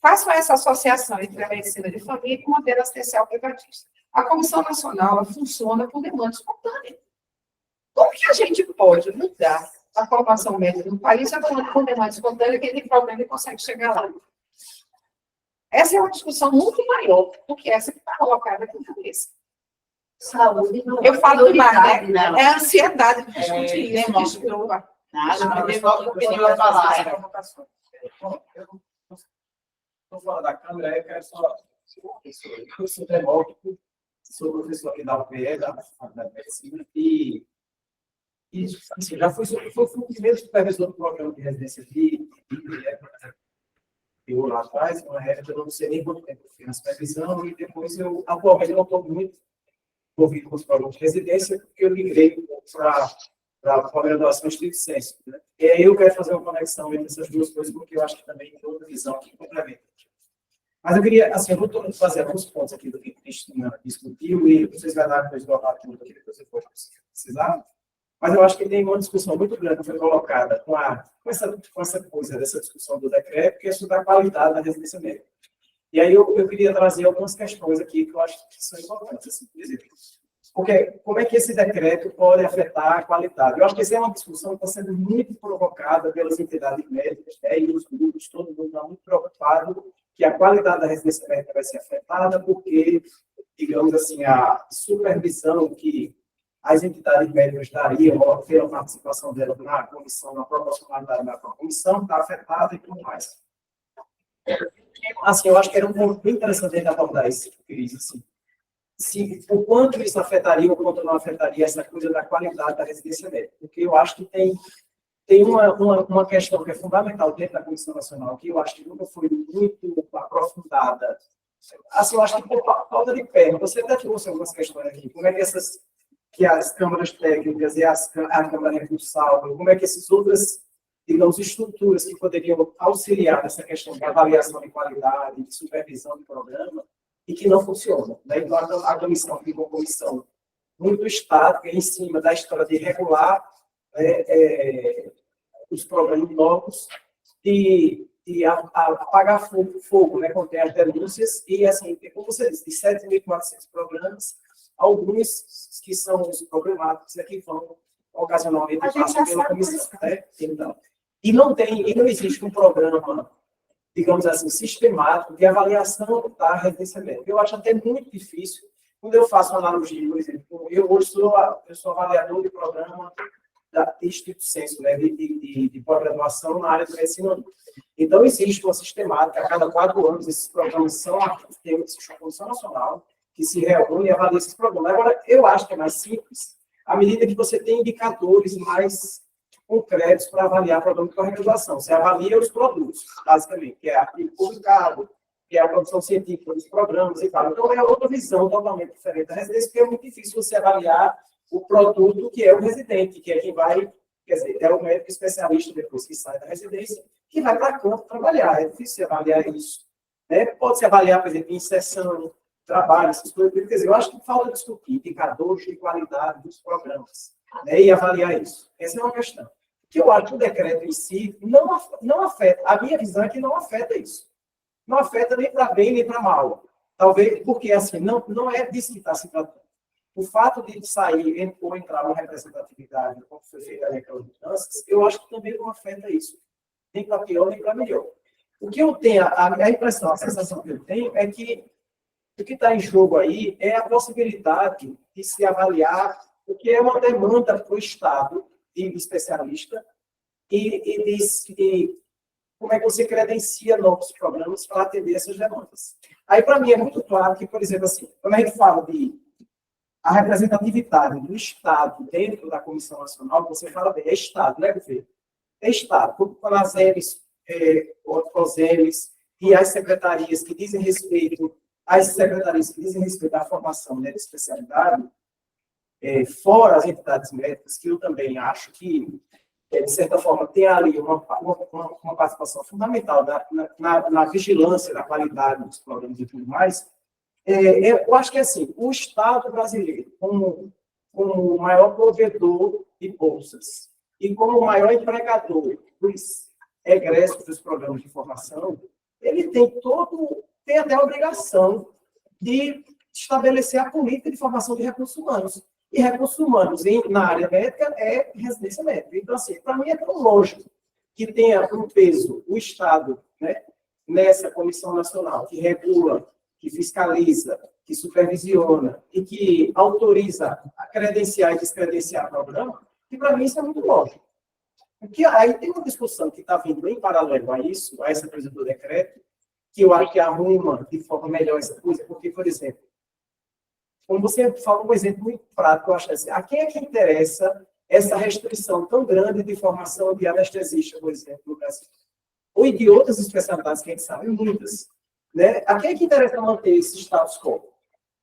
Façam essa associação entre a medicina de família e o modelo assistencial privatista. A Comissão Nacional ela funciona por demanda espontânea. Como que a gente pode mudar a formação médica do país atuando por demanda espontânea, quem tem problema e consegue chegar lá? Essa é uma discussão muito maior do que essa que está colocada aqui na cabeça. Saúde não eu falo demais, né? Não. É a ansiedade de discutir isso. Desculpa. Estou fora da câmera, eu quero só. Eu sou demócrito, sou professor aqui da UPE, da Faculdade de Medicina, e assim, já fui o primeiro supervisor do programa de residência de eu lá atrás, uma época eu não sei nem quanto tempo eu fiz na supervisão, e depois eu, atualmente, não estou muito envolvido com os programas de residência, porque eu migrei para a pós-graduação em estrito sensu, né? E aí eu quero fazer uma conexão entre essas duas coisas, porque eu acho que também tem outra visão que complementa. Mas eu queria, assim, eu vou fazer alguns pontos aqui do que a Cristina discutiu, e vocês vão dar depois do tudo aqui, depois eu vou precisar. Mas eu acho que tem uma discussão muito grande que foi colocada com essa coisa dessa discussão do decreto, que é sobre a qualidade da residência médica. E aí eu queria trazer algumas questões aqui que eu acho que são importantes, assim, por exemplo. Porque como é que esse decreto pode afetar a qualidade? Eu acho que essa é uma discussão que está sendo muito provocada pelas entidades médicas, e os grupos, todo mundo está muito preocupado que a qualidade da residência médica vai ser afetada, porque, digamos assim, a supervisão que as entidades médicas dariam, ou pela participação delas na comissão, na proporcionalidade da comissão, está afetada e tudo mais. Assim, eu acho que era um ponto bem interessante de abordar isso, Cris, assim. O quanto isso afetaria ou quanto não afetaria essa coisa da qualidade da residência médica. Porque eu acho que tem uma questão que é fundamental dentro da Comissão Nacional, que eu acho que nunca foi muito aprofundada. Assim, eu acho que por falta de perna, você até trouxe algumas questões aqui, como é que as câmaras técnicas e a Câmara Recursal, como é que essas outras, digamos, estruturas que poderiam auxiliar nessa questão de avaliação de qualidade, de supervisão de programa, e que não funcionam. Né? Então, a comissão ficou uma comissão muito estática em cima da história de regular os programas novos e apagar fogo, né, quando tem as denúncias, e assim, como você disse, de 7.400 programas, alguns que são os problemáticos que vão ocasionalmente passar pela comissão. Né? Então, e não existe um programa, digamos assim, sistemático de avaliação da residência médica. Eu acho até muito difícil, quando eu faço uma analogia, por exemplo, eu hoje sou avaliador de programa de estrito sensu, né, de pós-graduação na área do medicina. Então, existe uma sistemática, a cada 4 anos, esses programas são temas de Comissão Nacional, que se reúne e avalia esses programas. Agora, eu acho que é mais simples, à medida que você tem indicadores mais concretos para avaliar o programa de pós-graduação. Você avalia os produtos, basicamente, que é artigo publicado, que é a produção científica dos programas e tal. Então, é outra visão totalmente diferente da residência, porque é muito difícil você avaliar o produto que é o residente, que é quem vai, quer dizer, é o médico especialista depois que sai da residência, que vai para campo trabalhar. É difícil avaliar isso. Né? Pode-se avaliar, por exemplo, inserção, trabalho, essas coisas. Quer dizer, eu acho que falta discutir indicadores de qualidade dos programas, né? E avaliar isso. Essa é uma questão. que eu acho que o decreto em si não afeta. A minha visão é que não afeta isso. Não afeta nem para bem, nem para mal. Talvez, porque assim, não é disso que está se tratando. O fato de sair ou entrar uma representatividade, como foi feita naquelas mudanças, eu acho que também não afeta isso. Nem para pior, nem para melhor. O que eu tenho, a impressão, a sensação que eu tenho é que o que está em jogo aí é a possibilidade de se avaliar o que é uma demanda para o Estado de especialista e como é que você credencia novos programas para atender essas demandas. Aí, para mim, é muito claro que, por exemplo, assim, quando a gente fala de a representatividade do Estado dentro da Comissão Nacional, você fala bem, é Estado, né, governo? É Estado, como as EMES, OSEMES e as secretarias que dizem respeito, à formação, né, de especialidade, fora as entidades médicas, que eu também acho que, de certa forma, tem ali uma participação fundamental na vigilância da qualidade dos programas e tudo mais. Eu acho que, assim, o Estado brasileiro, como o maior provedor de bolsas e como o maior empregador dos egressos dos programas de formação, ele tem até a obrigação de estabelecer a política de formação de recursos humanos. E recursos humanos na área médica é residência médica. Então, assim, para mim é tão lógico que tenha um peso o Estado, né, nessa Comissão Nacional, que regula, que fiscaliza, que supervisiona e que autoriza a credenciar e descredenciar o programa, que para mim isso é muito lógico. Porque aí tem uma discussão que está vindo em paralelo a isso, a essa coisa do decreto, que eu acho que arruma de forma melhor essa coisa, porque, por exemplo, como você falou um exemplo muito prático, eu acho assim, a quem é que interessa essa restrição tão grande de formação de anestesista, por exemplo, no Brasil? Ou de outras especialidades que a gente sabe, muitas. Né? A quem é que interessa manter esse status quo?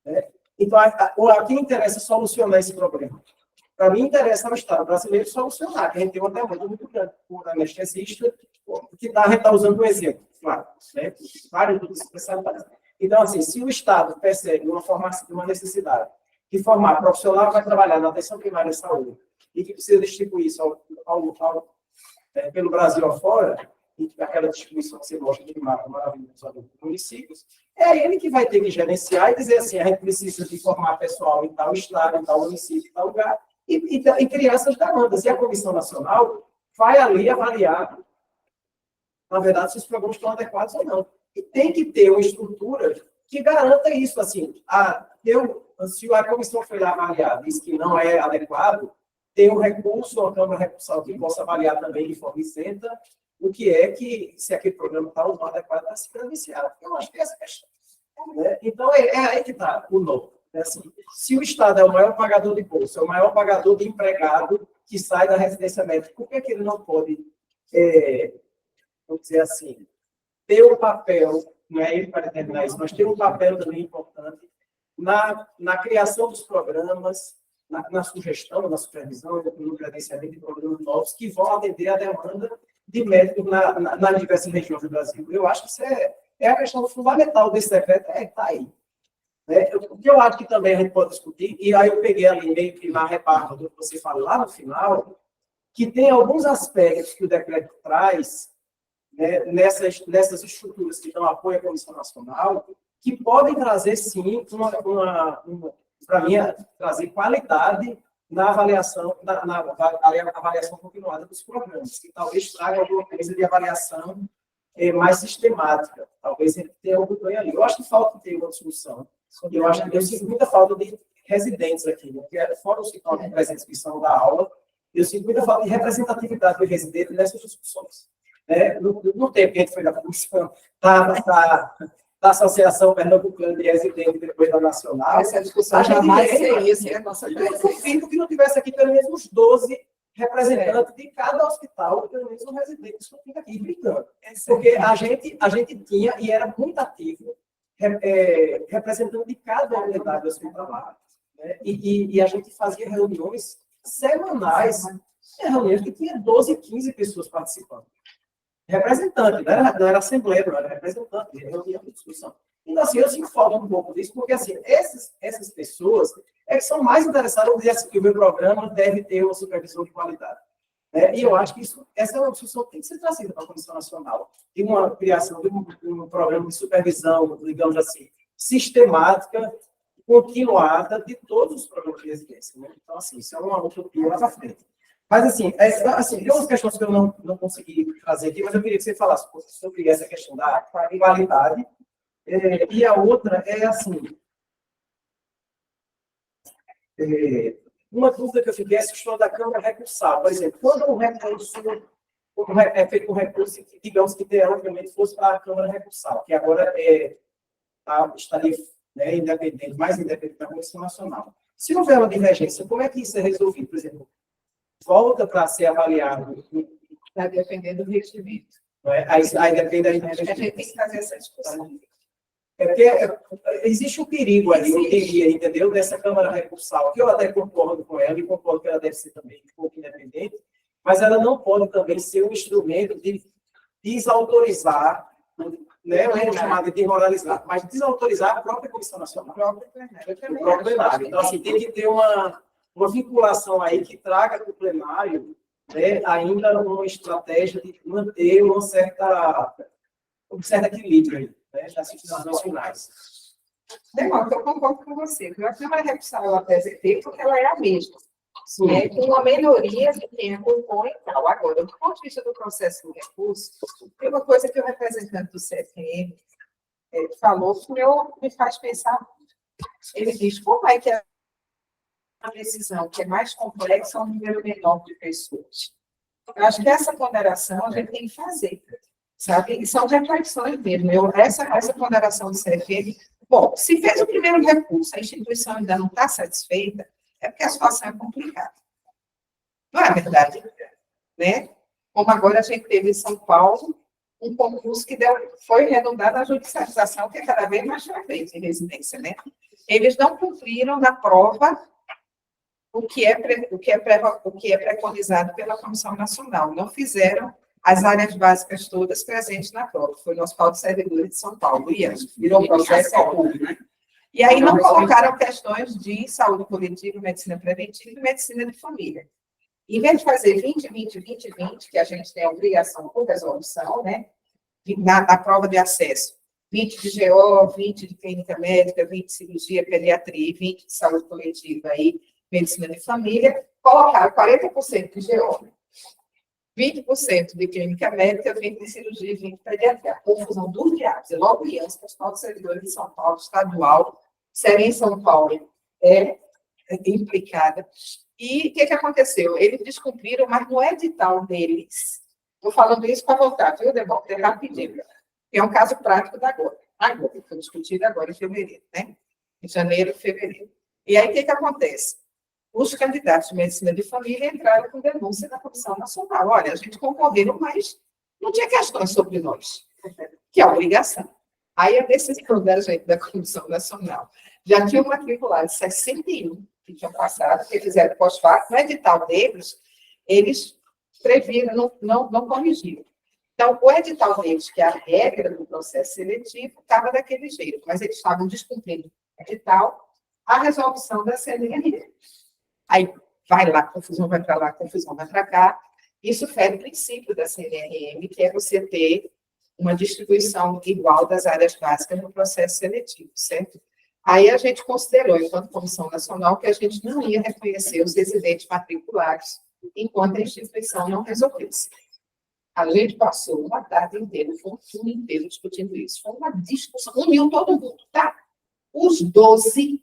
Né? Então, a quem interessa solucionar esse problema? Para mim, interessa ao Estado brasileiro solucionar, que a gente tem uma demanda muito grande por anestesista, que a gente está usando um exemplo, claro, né? Várias outras especialidades. Então, assim, se o Estado percebe uma necessidade de formar profissional que vai trabalhar na atenção primária de saúde e que precisa distribuir isso pelo Brasil afora, e aquela distribuição que você gosta de mapa maravilhosa dos municípios, é ele que vai ter que gerenciar e dizer assim, a gente precisa de formar pessoal em tal estado, em tal município, em tal lugar, e criar essas demandas. E a Comissão Nacional vai ali avaliar, na verdade, se os programas estão adequados ou não. E tem que ter uma estrutura que garanta isso. Assim, se a comissão foi lá avaliar, diz que não é adequado, tem um recurso, uma Câmara Recursal que possa avaliar também de forma isenta o que é que, se aquele programa está ou não adequado para se credenciar. Eu acho que é essa questão. Né? Então, é aí que está o nó. Assim, se o Estado é o maior pagador de bolsa, é o maior pagador de empregado que sai da residência médica, por que ele não pode, vamos dizer assim, ter um papel, não é ele para determinar isso, mas ter um papel também importante na criação dos programas, na sugestão, na supervisão, no credenciamento de programas novos que vão atender a demanda de médicos nas diversas regiões do Brasil. Eu acho que isso é a questão fundamental desse decreto, está aí. Né? O que eu acho que também a gente pode discutir, e aí eu peguei ali meio que na reparta do que você fala lá no final, que tem alguns aspectos que o decreto traz, né, nessas estruturas que dão apoio à Comissão Nacional, que podem trazer, sim, para mim, trazer qualidade na avaliação, na avaliação continuada dos programas, que talvez traga alguma coisa de avaliação mais sistemática. Talvez ele tenha algum ganho ali. Eu acho que falta ter uma discussão. Eu acho que eu sinto muita falta de residentes aqui, né? Porque fora os que estão presentes que são da aula, eu sinto muita falta de representatividade do residente nessas discussões. No tempo que a gente foi na comissão, da Associação Pernambucana de Residentes depois da Nacional. Essa discussão jamais seria a nossa presença. Eu duvido que não tivesse aqui pelo menos uns 12 representantes de cada hospital, pelo menos um residente que fica aqui brincando. Porque a gente tinha, e era muito ativo, representante de cada unidade hospitalar. Né? E a gente fazia reuniões semanais, reuniões que tinha 12, 15 pessoas participando. Representante, não era assembleia, não era representante, reunião de discussão. Então, assim, eu sinto falta um pouco disso, porque, assim, essas pessoas que são mais interessadas em dizer assim, que o meu programa deve ter uma supervisão de qualidade. né? E eu acho que essa é uma discussão que tem que ser trazida para a Comissão Nacional. E uma criação de um programa de supervisão, digamos assim, sistemática, continuada de todos os programas de residência, né? Então, assim, isso é uma utopia lá para frente. Mas, assim, tem umas questões que eu não consegui trazer aqui, mas eu queria que você falasse sobre essa questão da qualidade. E a outra é, assim, uma dúvida que eu fiquei é a questão da Câmara recursal. Por exemplo, quando um recurso é feito um recurso, digamos que teoricamente fosse para a Câmara recursal, que agora estaria, né, independente, mais independente da Comissão Nacional. Se houver uma divergência, como é que isso é resolvido? Por exemplo, volta para ser avaliado. Vai depender do regimento. Né? Aí depende da A gente tem que fazer essa discussão. Porque existe um perigo ali, eu diria, entendeu? Dessa Câmara recursal, que eu até concordo com ela, e concordo que ela deve ser também um pouco independente, mas ela não pode também ser um instrumento de desautorizar, né? Não é chamado de desmoralizar, mas desautorizar a própria Comissão Nacional. O próprio plenário. Então, assim, tem que ter uma vinculação aí que traga para o plenário, né, ainda uma estratégia de manter um certo equilíbrio aí, né, das instituições nacionais. Demora, eu concordo com você. A Câmara recursal ela PZT porque ela é a mesma. É, com uma melhoria de quem a compõe e tal. Agora, do ponto de vista do processo do recurso, tem uma coisa que o representante do CFM falou que me faz pensar. Ele diz, como é que a decisão que é mais complexa é um número menor de pessoas? Eu acho que essa ponderação a gente tem que fazer, sabe? E são reflexões mesmo. Essa ponderação do CFM, bom, se fez o primeiro recurso, a instituição ainda não está satisfeita, é porque a situação é complicada. Não é verdade? Né? Como agora a gente teve em São Paulo um concurso que foi redundado na judicialização, que é cada vez mais frequente em residência. Né? Eles não cumpriram na prova o que é preconizado pela Comissão Nacional. Não fizeram as áreas básicas todas presentes na prova. Foi no Hospital de Servidores de São Paulo. E virou um processo público. Né? E aí não colocaram questões de saúde coletiva, medicina preventiva e medicina de família. Em vez de fazer 20, 20, 20, 20, que a gente tem a obrigação por resolução, né, na prova de acesso, 20 de GO, 20 de clínica médica, 20 de cirurgia, pediatria, 20 de saúde coletiva e medicina de família, colocaram 40% de GO, 20% de clínica médica, 20% de cirurgia e 20% de pediatria. A confusão dos diabos. E logo criança, o Hospital de Servidores de São Paulo, estadual, série em São Paulo, é implicada. E o que aconteceu? Eles descumpriram, mas no edital deles, estou falando isso para voltar, viu, Debora? Rapidinho. É um caso prático da agora. Agora, foi discutido agora em fevereiro, né? Em janeiro e fevereiro. E aí, o que acontece? Os candidatos de medicina de família entraram com denúncia na Comissão Nacional. Olha, a gente concorreu, mas não tinha questões sobre nós, que é a obrigação. Aí a decisão da gente da Comissão Nacional já tinha matriculado 61 que tinham passado, que fizeram pós-fato, no edital deles, eles previram, não corrigiram. Então, o edital deles, que é a regra do processo seletivo, estava daquele jeito, mas eles estavam descumprindo o edital, a resolução da CNRM. Aí vai lá, confusão vai para lá, confusão vai para cá. Isso fere o princípio da CNRM, que é você ter uma distribuição igual das áreas básicas no processo seletivo, certo? Aí a gente considerou, enquanto Comissão Nacional, que a gente não ia reconhecer os residentes matriculados enquanto a instituição não resolvesse. A gente passou uma tarde inteira, foi um turno inteiro discutindo isso. Foi uma discussão, uniu todo mundo, tá? Os 12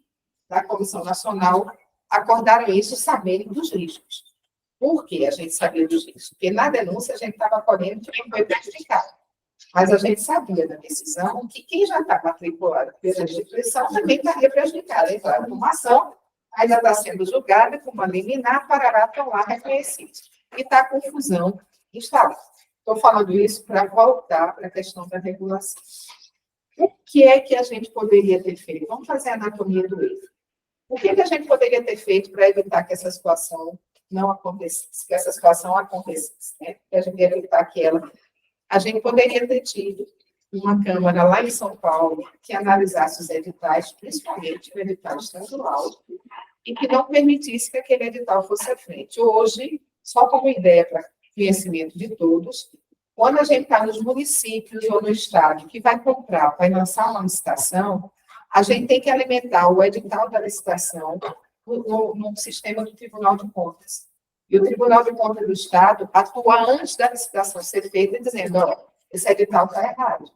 da Comissão Nacional acordaram isso sabendo dos riscos. Por que a gente sabia dos riscos? Porque na denúncia a gente estava colhendo que foi prejudicado. Mas a gente sabia da decisão que quem já está matriculado pela instituição também estaria prejudicado. Entraram numa ação, ainda está sendo julgada com uma liminar, parará, estão lá reconhecidos. E está a confusão instalada. Estou falando isso para voltar para a questão da regulação. O que é que a gente poderia ter feito? Vamos fazer a anatomia do erro. O que a gente poderia ter feito para evitar que essa situação não acontecesse, que essa situação acontecesse, né? Que a gente evitar que ela... A gente poderia ter tido uma Câmara lá em São Paulo que analisasse os editais, principalmente o edital estadual, e que não permitisse que aquele edital fosse à frente. Hoje, só como ideia para conhecimento de todos, quando a gente está nos municípios ou no estado que vai comprar, vai lançar uma licitação, a gente tem que alimentar o edital da licitação no sistema do Tribunal de Contas. E o Tribunal de Contas do Estado atua antes da licitação ser feita, dizendo, ó, esse edital está errado.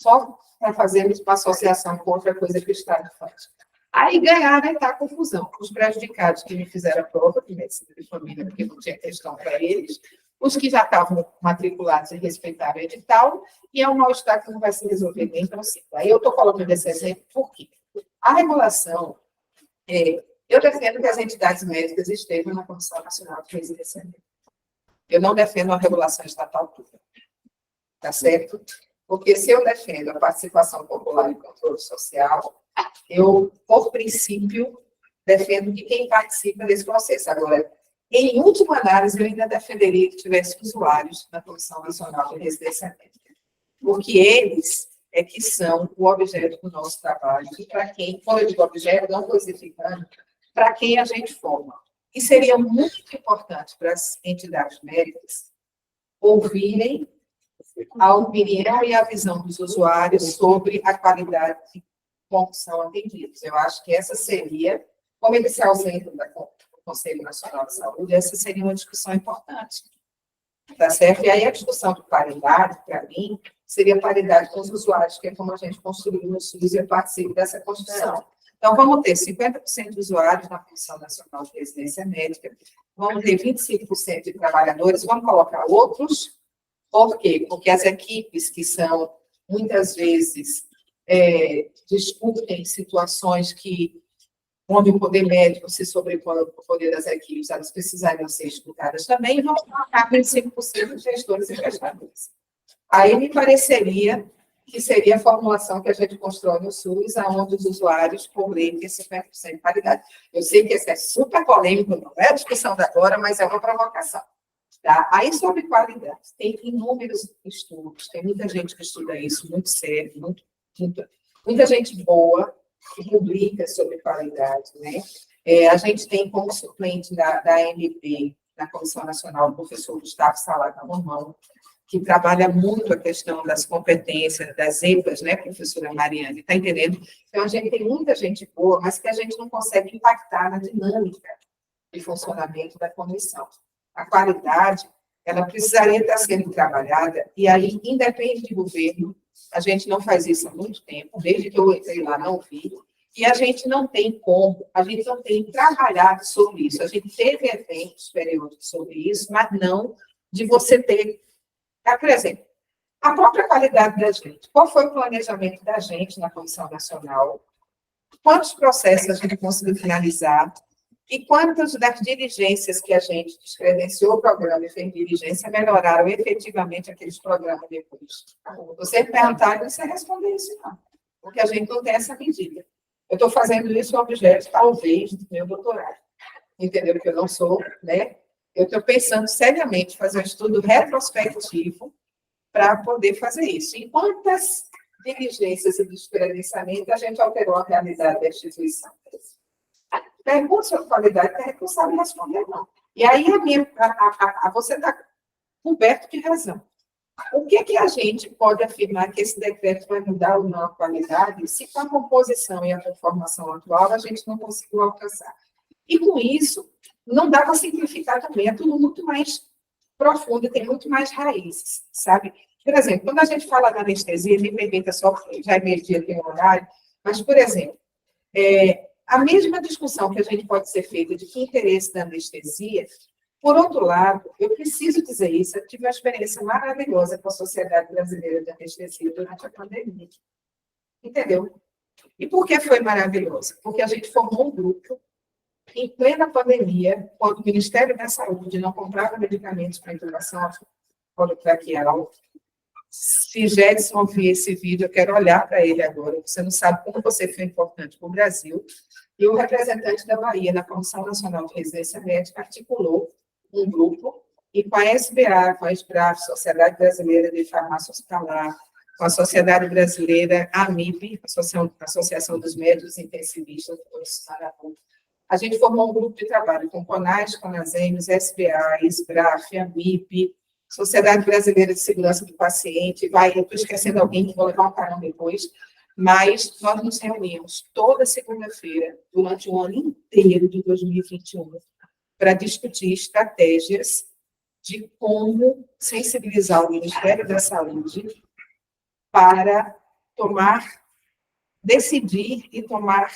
Só para fazermos uma associação com outra coisa que o Estado faz. Aí ganharam e está a confusão. Os prejudicados que me fizeram a prova de medicina de família, porque não tinha questão para eles, os que já estavam matriculados e respeitaram o edital, e é um mal-estar que não vai se resolver nem tão cedo. Aí eu estou falando desse exemplo por quê? A regulação, eu defendo que as entidades médicas estejam na Comissão Nacional de Residência Médica. Eu não defendo a regulação estatal pura. Tá certo? Porque se eu defendo a participação popular e controle social, eu, por princípio, defendo que quem participa desse processo. Agora, em última análise, eu ainda defenderia que tivesse usuários na Comissão Nacional de Residência Médica, porque eles é que são o objeto do nosso trabalho, e para quem, quando eu digo objeto, não codificando, para quem a gente forma. E seria muito importante para as entidades médicas ouvirem a opinião e a visão dos usuários sobre a qualidade com que são atendidos. Eu acho que essa seria, como eles se ausentam do Conselho Nacional de Saúde, essa seria uma discussão importante. Tá certo? E aí a discussão de paridade, para mim, seria paridade com os usuários, que é como a gente construiu no SUS e eu participo dessa construção. Então, vamos ter 50% de usuários na Comissão Nacional de Residência Médica, vamos ter 25% de trabalhadores, vamos colocar outros. Por quê? Porque as equipes que são, muitas vezes, discutem situações onde o poder médico se sobrepõe ao poder das equipes, elas precisariam ser escutadas também, e vão colocar 25% de gestores e gestadores. Aí me pareceria que seria a formulação que a gente constrói no SUS, onde os usuários, por lei, têm 50% de paridade. Eu sei que isso é super polêmico, não é a discussão da agora, mas é uma provocação. Tá? Aí, sobre qualidade, tem inúmeros estudos, tem muita gente que estuda isso, muito sério, muita gente boa que publica sobre qualidade, né? A gente tem como suplente da ANP, na Comissão Nacional, o professor Gustavo Salada Romão, que trabalha muito a questão das competências, das EPAs, né, professora Mariane, está entendendo? Então, a gente tem muita gente boa, mas que a gente não consegue impactar na dinâmica de funcionamento da comissão. A qualidade, ela precisaria estar sendo trabalhada, e aí, independe de governo, a gente não faz isso há muito tempo, desde que eu entrei lá, não vi, e a gente não tem como, a gente não tem trabalhado sobre isso. A gente teve eventos periódicos sobre isso, mas não de você ter, por exemplo, a própria qualidade da gente. Qual foi o planejamento da gente na Comissão Nacional? Quantos processos a gente conseguiu finalizar? E quantas das diligências que a gente descredenciou o programa e fez diligência melhoraram efetivamente aqueles programas depois? Você perguntar e você responder isso, não. Porque a gente não tem essa medida. Eu estou fazendo isso objeto, talvez, do meu doutorado. Entendeu? Que eu não sou, né? Eu estou pensando seriamente em fazer um estudo retrospectivo para poder fazer isso. Em quantas diligências e descredenciamento a gente alterou a realidade da instituição? Pergunta sobre qualidade, que a gente não sabe responder, não. E aí, você está coberto de razão. O que a gente pode afirmar que esse decreto vai mudar ou não a qualidade, se com a composição e a conformação atual a gente não conseguiu alcançar? E com isso, não dá para simplificar também, é tudo muito mais profundo, tem muito mais raízes, sabe? Por exemplo, quando a gente fala da anestesia, me permita só, já é meio-dia, tem um horário, mas, por exemplo, a mesma discussão que a gente pode ser feita de que interesse da anestesia, por outro lado, eu preciso dizer isso, eu tive uma experiência maravilhosa com a Sociedade Brasileira de Anestesia durante a pandemia. Entendeu? E por que foi maravilhosa? Porque a gente formou um grupo em plena pandemia, quando o Ministério da Saúde não comprava medicamentos para intubação colotraqueal. Se Gedson ouvir esse vídeo, eu quero olhar para ele agora. Você não sabe como você foi importante para o Brasil. E o representante da Bahia, na Comissão Nacional de Residência Médica, articulou um grupo, e com a SBA, com a SBRAF, Sociedade Brasileira de Farmácia Hospitalar, com a Sociedade Brasileira, a AMIP, Associação dos Médicos Intensivistas, A gente formou um grupo de trabalho com CONAS, CONASEMES, SBA, SBRAF, AMIP, Sociedade Brasileira de Segurança do Paciente, estou esquecendo alguém que vou levar um carão depois, mas nós nos reunimos toda segunda-feira, durante o ano inteiro de 2021, para discutir estratégias de como sensibilizar o Ministério da Saúde para decidir e tomar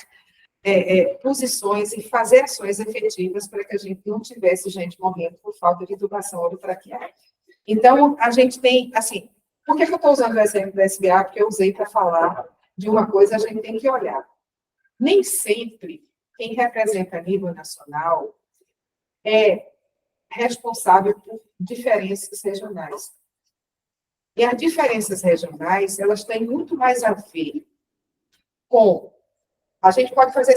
posições e fazer ações efetivas para que a gente não tivesse gente morrendo por falta de intubação orotraqueal. Então, a gente tem, assim, por que eu estou usando o exemplo da SBA? Porque eu usei para falar de uma coisa, a gente tem que olhar. Nem sempre quem representa a nível nacional é responsável por diferenças regionais. E as diferenças regionais, elas têm muito mais a ver com... A gente pode fazer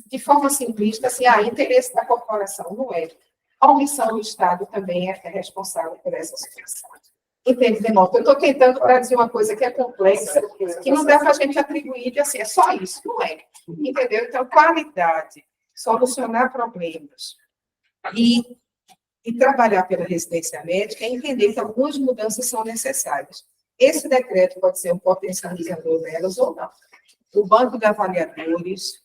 de forma simplista, assim, interesse da corporação, não é. A omissão do Estado também é responsável por essa situação. Entende, Denota? Eu estou tentando traduzir uma coisa que é complexa, que não dá para a gente atribuir de assim, é só isso, não é. Entendeu? Então, qualidade, solucionar problemas e trabalhar pela residência médica é entender que algumas mudanças são necessárias. Esse decreto pode ser um potencializador delas ou não. O banco de avaliadores,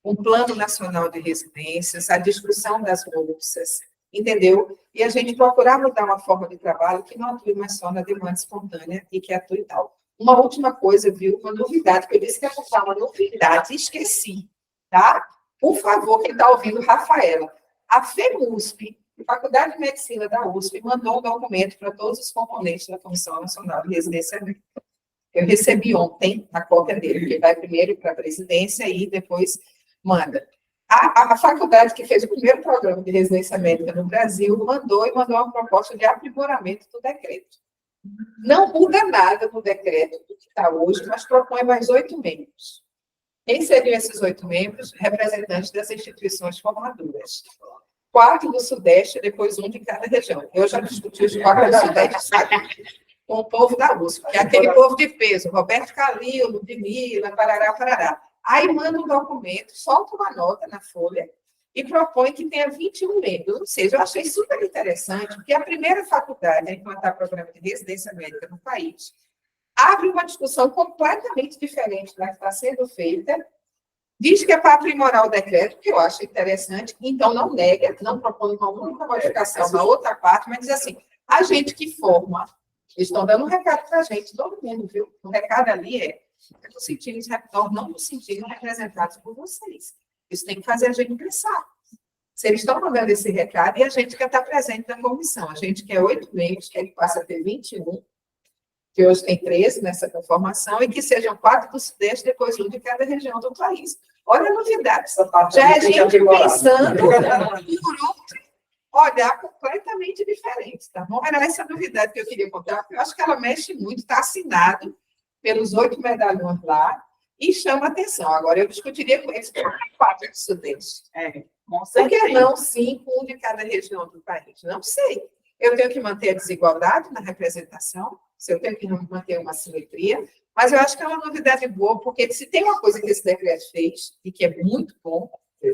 um plano nacional de residências, a discussão das bolsas, entendeu? E a gente procurar mudar uma forma de trabalho que não atue mais só na demanda espontânea e que atue tal. Uma última coisa, viu? Uma novidade, que eu disse que ia contar uma novidade, esqueci, tá? Por favor, quem está ouvindo, Rafaela, a FEMUSP, Faculdade de Medicina da USP, mandou um documento para todos os componentes da Comissão Nacional de Residência Médica. Eu recebi ontem a cópia dele, que vai primeiro para a presidência e depois manda. A faculdade que fez o primeiro programa de residência médica no Brasil mandou uma proposta de aprimoramento do decreto. Não muda nada no decreto do que está hoje, mas propõe mais 8 membros. Quem seriam esses 8 membros? Representantes das instituições formadoras. 4 do Sudeste, depois 1 de cada região. Eu já discuti os 4 do Sudeste, sabe? Com o povo da USP, que é aquele povo de peso, Roberto Calil, Ludmila, parará, parará. Aí manda um documento, solta uma nota na folha e propõe que tenha 21 membros. Ou seja, eu achei super interessante, porque a primeira faculdade a implantar programa de residência médica no país abre uma discussão completamente diferente da que está sendo feita, diz que é para aprimorar o decreto, que eu acho interessante, então não nega, não propõe uma única modificação na outra parte, mas diz assim, a gente que forma, eles estão dando um recado para a gente, todo mundo, viu? O recado ali é no sentido de não no sentido representados por vocês. Isso tem que fazer a gente pensar. Se eles estão mandando esse recado, e a gente quer estar presente na comissão. A gente quer 8 membros, quer que passe a ter 21, que hoje tem 13 nessa conformação, e que sejam 4 do Sudeste, depois 1 de cada região do país. Olha a novidade. Já é a gente pensando por outro olhar completamente diferente, tá bom? Era essa novidade que eu queria contar, porque eu acho que ela mexe muito, está assinado pelos 8 medalhões lá, e chama atenção. Agora, eu discutiria com eles 4 do Sudeste. Por que não 5, 1 de cada região do país? Não sei. Eu tenho que manter a desigualdade na representação, se eu tenho que manter uma simetria, mas eu acho que é uma novidade boa, porque se tem uma coisa que esse decreto fez, e que é muito bom,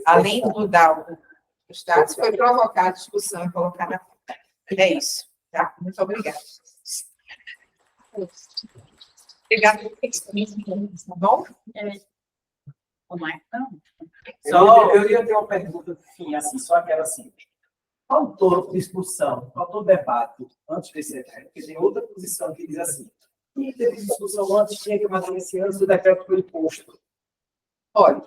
além de mudar o status, foi provocar a discussão e colocar na pauta. É isso. Tá? Muito obrigada. Obrigada por isso. Tá bom? Como é? Eu ia ter uma pergunta, enfim, assim, só aquela assim. Faltou discussão, faltou debate antes desse decreto, porque tem outra posição que diz assim, e teve discussão antes, tinha que fazer esse ano, o decreto foi imposto. Olha,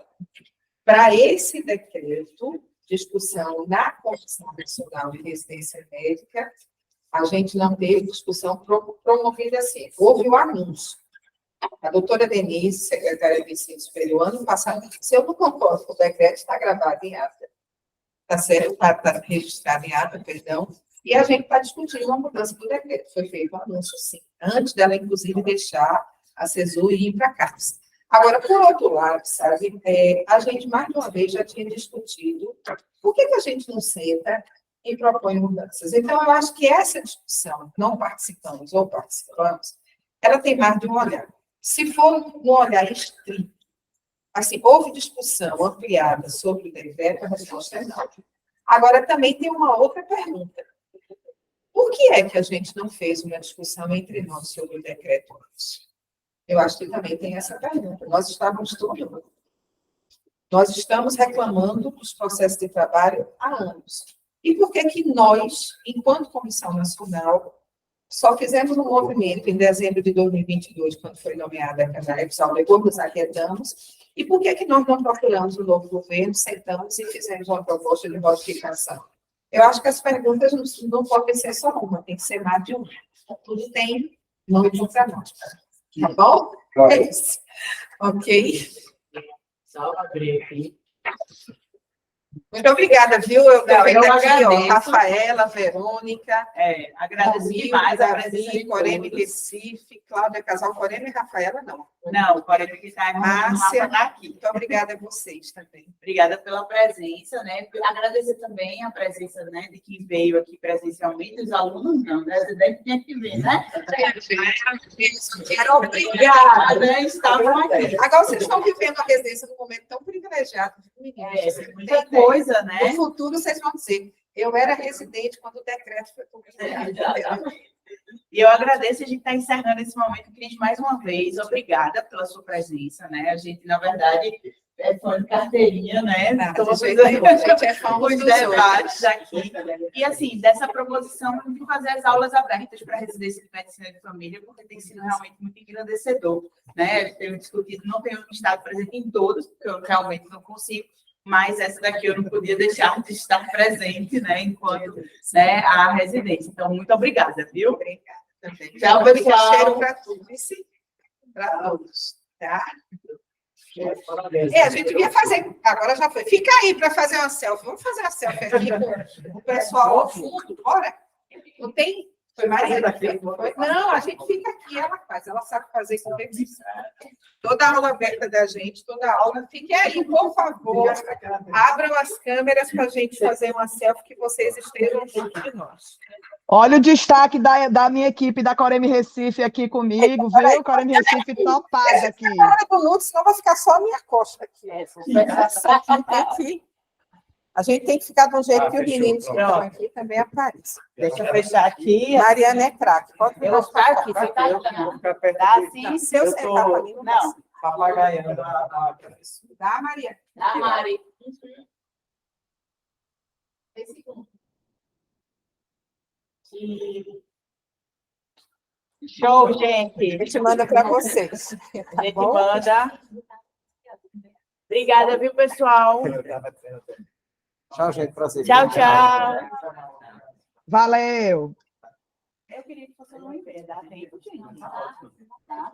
para esse decreto, discussão na Comissão Nacional de Residência Médica, a gente não teve discussão promovida assim. Houve um anúncio. A doutora Denise, secretária de Ensino Superior, ano passado, disse, eu não concordo com o decreto, está gravado em ata. Está certo? Está registrado em ata, perdão. E a gente está discutindo uma mudança do decreto. Foi feito um anúncio, sim. Antes dela, inclusive, deixar a CESU ir para cá. Agora, por outro lado, sabe, a gente, mais de uma vez, já tinha discutido por que a gente não senta e propõe mudanças. Então, eu acho que essa discussão, não participamos ou participamos, ela tem mais de um olhar. Se for um olhar estrito, Assim, houve discussão ampliada sobre o decreto, a resposta é não. Agora, também tem uma outra pergunta. Por que é que a gente não fez uma discussão entre nós sobre o decreto antes? Eu acho que também tem essa pergunta. Nós estamos reclamando dos processos de trabalho há anos. E por que que nós, enquanto Comissão Nacional, só fizemos um movimento em dezembro de 2022, quando foi nomeada a Canalepes Alegou, nos aquietamos, e por que que nós não procuramos o novo governo, sentamos e fizemos uma proposta de modificação? Eu acho que as perguntas não podem ser só uma, tem que ser mais de uma. Tudo tem nome para nós. Tá bom? É isso. Ok? Só abrir aqui. Muito obrigada, viu? Eu estou vendo aqui, ó, agradeço. Rafaela, Verônica, Agradeço demais a presença de Coreme todos. Recife, Cláudia Casal, Coreme e Rafaela, não. Não, o Coreme que está Márcia, aqui. muito obrigada a vocês também. Obrigada pela presença, né? Agradecer também a presença, né, de quem veio aqui presencialmente, os alunos não, né? Os estudantes tinham que vir, né? Obrigada. Né? Estavam aqui. Agora vocês estão vivendo a residência num momento tão privilegiado. Muita coisa, No né? futuro, vocês vão dizer, eu era residente quando o decreto foi publicado. E eu agradeço, a gente está encerrando esse momento. Cris, mais uma vez, obrigada pela sua presença, né? A gente, na verdade, é fã de carteirinha, né? Todos A gente é fã os dos debates aqui. E, assim, dessa proposição de fazer as aulas abertas para a residência de medicina de família, porque tem sido realmente muito engrandecedor, né? Eu tenho discutido, não tenho estado presente em todos, porque eu realmente não consigo, mas essa daqui eu não podia deixar de estar presente, né, enquanto, né, a residência. Então, muito obrigada, viu? Obrigada também. Tchau, Fica pessoal. cheiro para tudo, para todos, tá? A gente ia fazer, agora já foi. Fica aí para fazer uma selfie. Vamos fazer uma selfie aqui com o pessoal ao fundo, bora? Não tem? Foi Maria daqui? Não, a gente fica aqui, ela faz, ela sabe fazer com perfeição. Toda a aula aberta da gente, toda a aula, fiquem aí, por favor, abram as câmeras para a gente fazer uma selfie que vocês estejam junto de nós. Olha o destaque da minha equipe da Coreme Recife aqui comigo, viu? Coreme Recife topada aqui. Senão vai ficar só a minha costa aqui. A gente tem que ficar de um jeito que os meninos que estão aqui também apareçam. Deixa eu fechar aqui. Mariana é craque. Pode Eu vou ficar aqui, você tá aqui. Tá assim? Se eu sentar para mim, não. Papagaiando a professora. Dá, Maria? Tá, Mari. Show, gente. A gente manda para vocês. A gente manda. Obrigada, viu, pessoal? Tchau, gente, pra vocês. Tchau, tchau. Valeu! Eu queria que você não enviasse, dá tempo, gente. Tá?